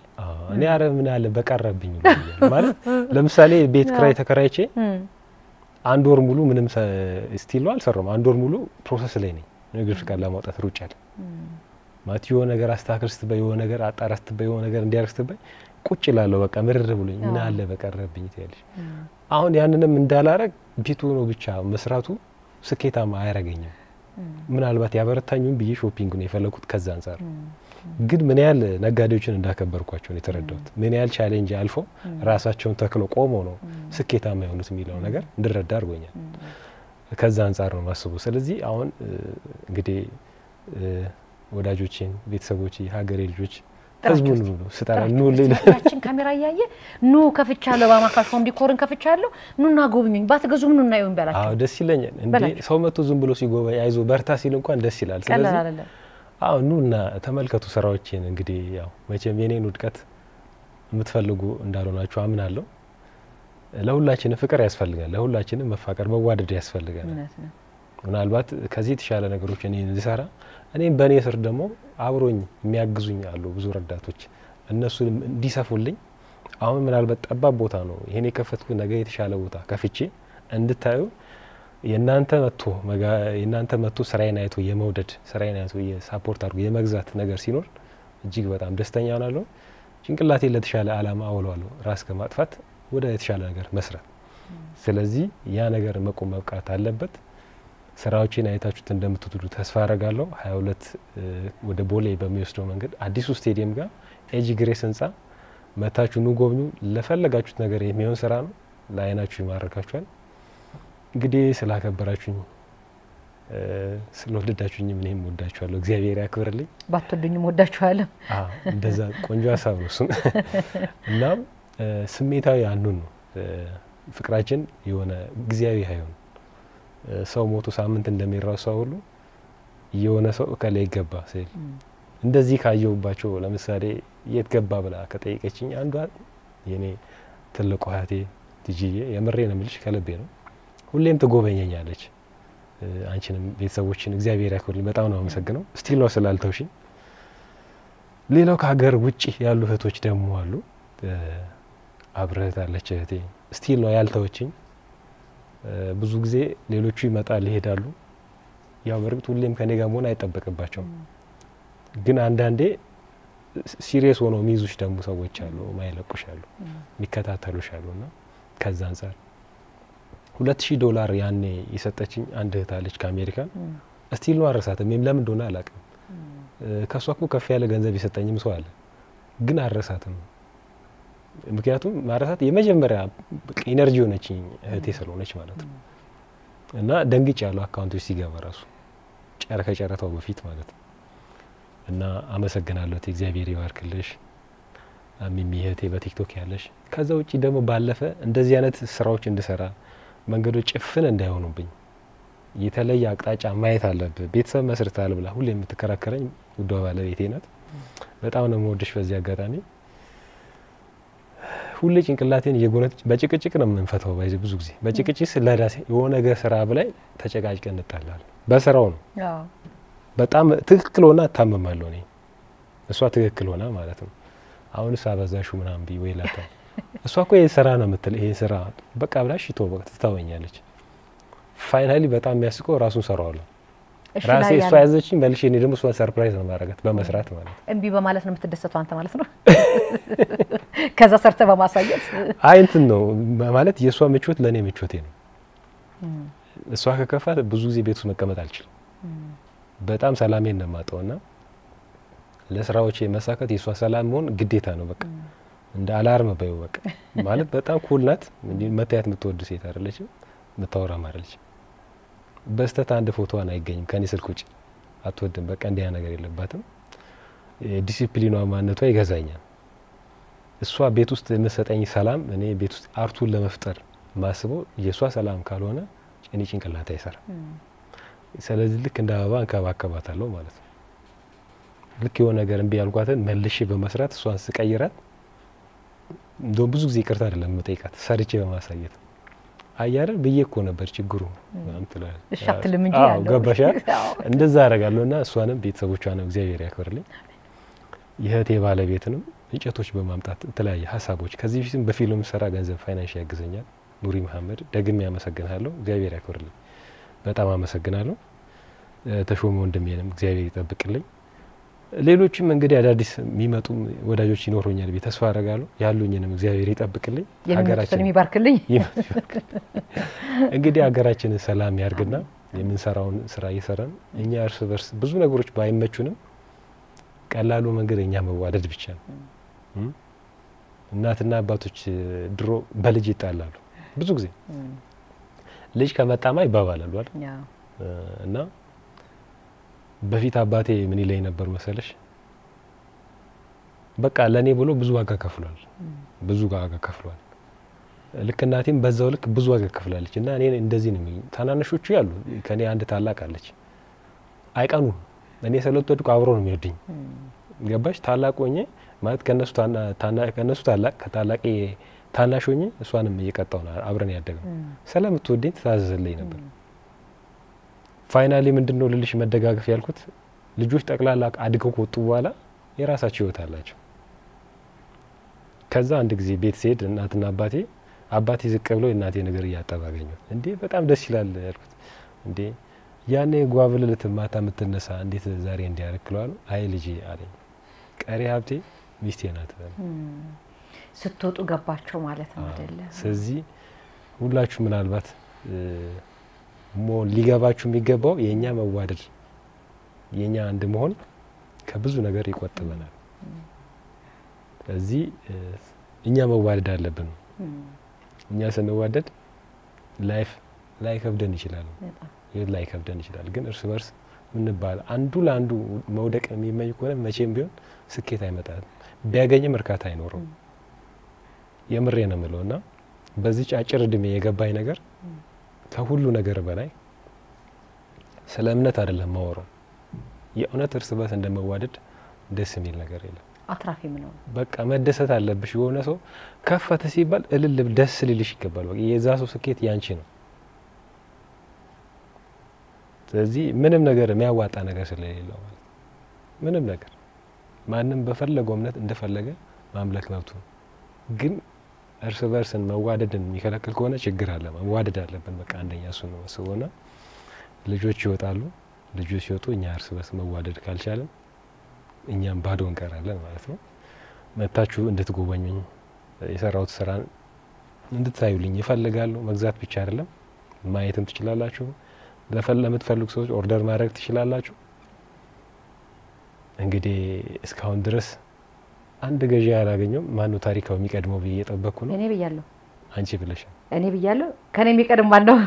እኔ አረ ምን አለ በቀረብኝ ማለት ለምሳሌ ቤት ክራይ ተከራይቼ አንድ ወር ሙሉ ምንም ስቲል አልሰራም። አንድ ወር ሙሉ ፕሮሰስ ላይ ነኝ። ንግድ ፍቃድ ለማውጣት ሩጫለሁ ማለት የሆነ ነገር አስተካክልስትበይ የሆነ ነገር አጣራስትበይ የሆነ ነገር እንዲያርስትበይ ቁጭ ይላል። በቃ ምርር ብሎኝ ምን አለ በቀረብኝ ትያለሽ። አሁን ያንንም እንዳላረግ ቢቱ ነው ብቻ መስራቱ ስኬታማ አያረገኝም። ምናልባት ያበረታኙን ብዬ ሾፒንግ ነው የፈለኩት ከዛ አንፃር። ግን ምን ያህል ነጋዴዎችን እንዳከበርኳቸው ነው የተረዳሁት። ምን ያህል ቻሌንጅ አልፎ ራሳቸውን ተክሎ ቆሞ ነው ስኬታማ የሆኑት የሚለው ነገር እንድረዳ አድርጎኛል። ከዛ አንፃር ነው ማስቡ። ስለዚህ አሁን እንግዲህ ወዳጆቼን ቤተሰቦቼ ሀገሬ ልጆች ህዝቡን ሁሉ ስጣራ ኑ ለያችን ካሜራ ያያየ ኑ ከፍቻለሁ ባማካሽ ሆም ዲኮርን ከፍቻለሁ ኑና ጎብኙኝ ባትገዙ ምን ነው ይሁን ባላችሁ። አዎ ደስ ይለኛል። እንዴ ሰው መጥቶ ዝም ብሎ ሲጎበኝ አይዞ በርታ ሲል እንኳን ደስ ይላል። ስለዚህ አዎ ኑና ተመልከቱ ስራዎቼን። እንግዲህ ያው መቼም የኔን ውድቀት የምትፈልጉ እንዳልሆናችሁ አምናለሁ። ለሁላችንም ፍቅር ያስፈልጋል። ለሁላችንም መፋቀር መዋደድ ያስፈልጋል። ምናልባት ከዚህ ተሻለ ነገሮች እኔን እንዲሰራ እኔም በኔ ስር ደግሞ አብሮኝ የሚያግዙኝ አሉ ብዙ ረዳቶች። እነሱ እንዲሰፉልኝ አሁን ምናልባት ጠባብ ቦታ ነው ይሄን የከፈትኩት ነገ የተሻለ ቦታ ከፍቼ እንድታዩ የናንተ መጥቶ ስራዬን አይቶ የመውደድ ስራዬን አይቶ የሳፖርት አድርጎ የመግዛት ነገር ሲኖር እጅግ በጣም ደስተኛ ሆናለሁ። ጭንቅላቴ ለተሻለ አላማ አውለዋለሁ ራስ ከማጥፋት ወደ የተሻለ ነገር መስራት። ስለዚህ ያ ነገር መቆም መብቃት አለበት። ስራዎችን አይታችሁት እንደምትወዱ ተስፋ አደርጋለሁ። 22 ወደ ቦሌ በሚወስደው መንገድ አዲሱ ስቴዲየም ጋር ኤጂ ግሬስ ህንጻ መታችሁ ኑ ጎብኙ። ለፈለጋችሁት ነገር የሚሆን ስራ ነው። ለአይናችሁ ይማርካችኋል። እንግዲህ ስላከበራችሁኝ ስለወደዳችሁኝ እኔም ወዳችኋለሁ። እግዚአብሔር ያክብርልኝ። ባትወዱኝም ወዳችኋለሁ። እንደዛ ቆንጆ ሀሳብ ነው እሱም። እና ስሜታዊ አንዱን ነው ፍቅራችን የሆነ ጊዜያዊ አይሆን። ሰው ሞቶ ሳምንት እንደሚራሳው ሁሉ የሆነ ሰው ከላይ ገባ ሲል እንደዚህ ካየውባቸው ለምሳሌ የት ገባ ብላ ከጠየቀችኝ አንዷ የኔ ትልቁ እህቴ ትጂዬ የምሬን ምልሽ ከልቤ ነው። ሁሌም ትጎበኘኛለች። አንቺንም ቤተሰቦችን እግዚአብሔር ያክብርልኝ። በጣም ነው አመሰግነው። ስቲል ነው ስላልተውሽኝ። ሌላው ከሀገር ውጪ ያሉ እህቶች ደግሞ አሉ። አብረህት አለች እህቴ ስቲል ነው ያልተወችኝ። ብዙ ጊዜ ሌሎቹ ይመጣል ይሄዳሉ። ያው በርግጥ ሁሌም ከኔ ጋር መሆን አይጠበቅባቸውም። ግን አንዳንዴ ሲሪየስ ሆኖ የሚይዙሽ ደግሞ ሰዎች አሉ፣ ማይለቁሽ አሉ፣ የሚከታተሉሽ አሉና ከዛ አንፃር $2000 ያኔ የሰጠችኝ አንድ እህት አለች ከአሜሪካን። ስቲል ነው አረሳትም። ለምን እንደሆነ አላውቅም። ከሷ እኮ ከፍ ያለ ገንዘብ የሰጠኝም ሰው አለ፣ ግን አረሳትም። ምክንያቱም ማረሳት የመጀመሪያ ኢነርጂ ሆነችኝ እህቴ ስለሆነች ማለት ነው። እና ደንግጭ ያለው አካውንቶች ሲገባ ራሱ ከጨረታው በፊት ማለት ነው። እና አመሰግናለሁ። እግዚአብሔር ይባርክልሽ ሚሚ እህቴ በቲክቶክ ያለሽ። ከዛ ውጪ ደግሞ ባለፈ እንደዚህ አይነት ስራዎች እንድሰራ መንገዶች ጭፍን እንዳይሆኑብኝ የተለየ አቅጣጫ ማየት አለብህ ቤተሰብ መስርታል ብላ ሁሌ የምትከራከረኝ ውዷ ባለቤቴ ናት። በጣም ነው የምወድሽ። በዚህ አጋጣሚ ሁሌ ጭንቅላቴን የጎነት በጭቅጭቅ ነው የምንፈታው። ባይዘ ብዙ ጊዜ በጭቅጭቅ ስለራሴ የሆነ ነገር ስራ ብላይ ተጨቃጭቀን እንጣላለን። በስራው ነው በጣም ትክክል ሆና ታመማለሁ እኔ እሷ ትክክል ሆና ማለት ነው። አሁን ሳበዛሹ ምናምን ቢ ወይላታ እሷ እኮ የሰራ ነው የምትል ይሄ ስራ በቃ ብላሽ ይቶ በቃ ትታወኛለች። ፋይናሊ በጣም የሚያስቀው ራሱን ሰራዋለሁ ራሴ እሷ ያዘችኝ መልሼ እኔ ደግሞ እሷን ሰርፕራይዝ ነው ማረጋት በመስራት ማለት እንቢ በማለት ነው የምትደሰተው አንተ ማለት ነው። ከዛ ሰርተ በማሳየት አይ እንትን ነው ማለት የሷ ምቾት ለኔ ምቾቴ ነው። እሷ ከከፋት ብዙ ጊዜ ቤት ውስጥ መቀመጥ አልችልም። በጣም ሰላሜን ነው የማጣውና ለስራዎቼ መሳካት የሷ ሰላም መሆን ግዴታ ነው። በቃ እንደ አላርም በይው በቃ ማለት በጣም ኩል ናት። መታየት የምትወድ ሴት አይደለችም፣ የምታወራ አይደለች። በስተት አንድ ፎቶዋን አይገኝም ከኔ ስልክ ውጪ አትወድም። በቃ እንዲያ ነገር የለባትም። ዲሲፕሊኗ ማንነቷ ይገዛኛል። እሷ ቤት ውስጥ የምትሰጠኝ ሰላም እኔ ቤት ውስጥ አርቱን ለመፍጠር ማስበው የሷ ሰላም ካልሆነ እኔ ጭንቅላቴ አይሰራም። ስለዚህ ልክ እንደ አበባ እንከባከባታለሁ ማለት ነው። ልክ የሆነ ነገር እንቢ ያልኳትን መልሼ በመስራት እሷን ስቀይራት እንደው ብዙ ጊዜ ይቅርታ አይደለም የምጠይቃት ሰርቼ በማሳየት አያረን ብዬ እኮ ነበር ችግሩ ማለት ነው። እሻትልም እንጂ ያለው ገባሻ እንደዛ አረጋለሁና እሷንም ቤተሰቦቿንም እግዚአብሔር ያክብርልኝ። የእህቴ ባለቤትንም እንጨቶች በማምጣት ተለያየ ሀሳቦች ከዚህ በፊትም በፊልም ሰራ ገንዘብ ፋይናንስ ያግዘኛል። ኑሪ መሐመድ ደግሜ ያመሰግናለሁ። እግዚአብሔር ያክብርልኝ። በጣም አመሰግናለሁ። ተሾመ ወንድሜንም እግዚአብሔር ይጠብቅልኝ። ሌሎችም እንግዲህ አዳዲስ የሚመጡ ወዳጆች ይኖሩኛል ተስፋ አደርጋለሁ። ያሉኝንም እግዚአብሔር ይጠብቅልኝ። ሀገራችንን ይባርክልኝ። እንግዲህ ሀገራችንን ሰላም ያርግና የምንሰራውን ስራ እየሰራን እኛ እርስ በርስ ብዙ ነገሮች ባይመቹንም ቀላሉ መንገድ እኛ መዋደድ ብቻ ነው። እናትና አባቶች ድሮ በልጅ ይጣላሉ ብዙ ጊዜ ልጅ ከመጣማ ይባባላሉ አይደል? እና በፊት አባቴ ምን ይለኝ ነበር መሰለሽ? በቃ ለኔ ብሎ ብዙ ዋጋ ከፍሏል። ብዙ ዋጋ ከፍሏል። ልክ እናቴም በዛው ልክ ብዙ ዋጋ ከፍላለች እና እኔ እንደዚህ ነው የሚሉኝ። ታናናሾቹ ያሉ ከኔ አንድ ታላቅ አለች። አይቀኑ እኔ ስለተወደድኩ አብሮ ነው የሚወድኝ። ገባሽ? ታላቅ ሆኜ ማለት ከነሱ ታላቅ ከታላቄ ታናሽ ሆኜ እሷንም እየቀጣው ነው አብረን ያደገው። ስለምትወደኝ ተታዘዘልኝ ነበር። ፋይናሊ ምንድነው ልልሽ መደጋገፍ ያልኩት ልጆች ጠቅላላ አድገው ከወጡ በኋላ የራሳቸው ህይወት አላቸው። ከዛ አንድ ጊዜ ቤት ሲሄድ እናትና አባቴ ዝቅ ብሎ እናቴ ነገር እያጠባገኘው እንዴ በጣም ደስ ይላል ያልኩት እንዴ ያኔ ጓብለለት ማታ ምትነሳ እንዴት ዛሬ እንዲያረክለው አይ ልጄ አለኝ ቀሪ ሀብቴ ሚስቴ ናት ስትወጡ ገባቸው ማለት ነው አይደለ ስለዚህ ሁላችሁ ምናልባት ሊገባችሁ የሚገባው የኛ መዋደድ የኛ አንድ መሆን ከብዙ ነገር ይቆጥበናል ስለዚህ እኛ መዋደድ አለብን እኛ ስንዋደድ ላይፍ ከብደን ይችላል ላይ ከብደን ይችላል ግን እርስ በርስ ምን ባል አንዱ ለአንዱ መውደቅ የሚመኝ ከሆነ መቼም ቢሆን ስኬት አይመጣም ቢያገኝም እርካታ አይኖርም የምሬ ነው የምለውና በዚህ ጫጭር እድሜ የገባኝ ነገር ከሁሉ ነገር በላይ ስለ እምነት አይደለም ማወራው የእውነት እርስ በርስ እንደመዋደድ ደስ የሚል ነገር የለም አትራፊም ነው በቃ መደሰት አለብሽ የሆነ ሰው ከፈተ ሲባል እልል ደስ ሊልሽ ይገባል በቃ የዛ ሰው ስኬት ያንቺ ነው ስለዚህ ምንም ነገር የሚያዋጣ ነገር ስለሌለው ማለት ምንም ነገር ማንንም በፈለገው እምነት እንደፈለገ ማምለክ መብቱ ግን እርስ በርስን መዋደድን የሚከለክል ከሆነ ችግር አለ መዋደድ አለብን በቃ አንደኛ እሱ ነው ወስቦና ልጆች ይወጣሉ ልጆች ሲወጡ እኛ እርስ በርስ መዋደድ ካልቻለን እኛም ባዶ እንቀራለን ማለት ነው መታችሁ እንድትጎበኙኝ የሰራውት ስራን እንድታዩልኝ ይፈልጋሉ መግዛት ብቻ አይደለም ማየትም ትችላላችሁ ለምትፈልጉ ሰዎች ኦርደር ማድረግ ትችላላችሁ እንግዲህ እስካሁን ድረስ አንድ ገዢ ያላገኘው ማነው ታሪካው የሚቀድመው ብዬ እየጠበቅኩ ነው እኔ ብያለሁ አንቺ ብለሻል እኔ ብያለሁ ከኔ የሚቀድም ማነው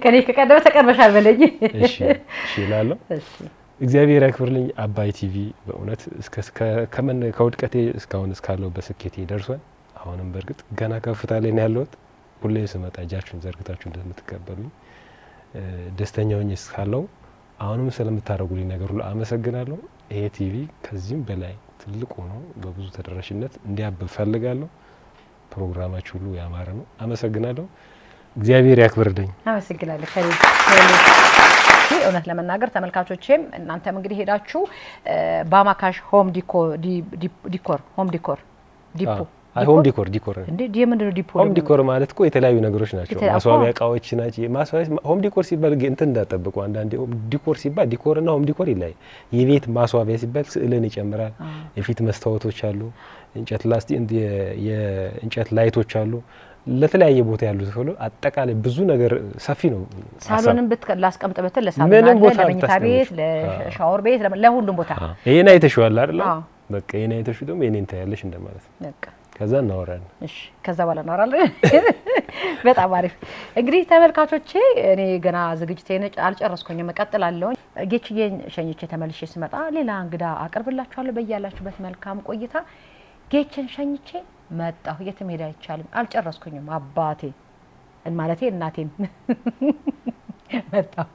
ከኔ ከቀደመ ተቀርበሻል በለኝ እሺ ይላል እሺ እግዚአብሔር ያክብርልኝ አባይ ቲቪ በእውነት ከውድቀቴ እስካሁን እስካለው በስኬቴ ደርሷል አሁንም በርግጥ ገና ከፍታ ላይ ነው ያለሁት ሁሌ ስመጣ እጃችሁን ዘርግታችሁ እንደምትቀበሉኝ ደስተኛ ሆኜ እስካለው አሁንም ስለምታረጉልኝ ነገር ሁሉ አመሰግናለሁ ይሄ ቲቪ ከዚህም በላይ ትልቅ ሆኖ በብዙ ተደራሽነት እንዲያብብ ፈልጋለሁ ፕሮግራማችሁ ሁሉ ያማረ ነው አመሰግናለሁ እግዚአብሔር ያክብርልኝ አመሰግናለሁ እውነት ለመናገር ተመልካቾቼም እናንተም እንግዲህ ሄዳችሁ ባማካሽ ሆም ዲኮር ዲፖ ሆም ዲኮር እንዴ የምንድነው ዲፖ ሆም ዲኮር ማለት እኮ የተለያዩ ነገሮች ናቸው ማስዋቢያ እቃዎች ናቸው ማስዋቢያ ሆም ዲኮር ሲባል እንትን እንዳጠብቁ አንዳንዴ ዲኮር ሲባል ዲኮርና ሆም ዲኮር ይለያል የቤት ማስዋቢያ ሲባል ስዕልን ይጨምራል የፊት መስታወቶች አሉ እንጨት ላስቲክ የእንጨት ላይቶች አሉ ለተለያየ ቦታ ያሉ ሰው አጠቃላይ ብዙ ነገር ሰፊ ነው ሳሎንም ላስቀምጥ በተለ ለሳሎን ለመኝታ ቤት ለሻወር ቤት ለሁሉም ቦታ ይሄን አይተሽዋል አይደል በቃ ይሄን አይተሽው ደግሞ የኔን ታያለሽ እንደማለት በቃ ከዛ እናወራለን እሺ ከዛ በኋላ እናወራለን በጣም አሪፍ እንግዲህ ተመልካቾቼ እኔ ገና ዝግጅቴን አልጨረስኩኝም እቀጥላለሁ ጌችዬን ሸኝቼ ተመልሼ ስመጣ ሌላ እንግዳ አቀርብላችኋለሁ በእያላችሁበት መልካም ቆይታ ጌችን ሸኝቼ መጣሁ የትም ሄዳ አይቻልም አልጨረስኩኝም አባቴ ማለቴ እናቴም መጣሁ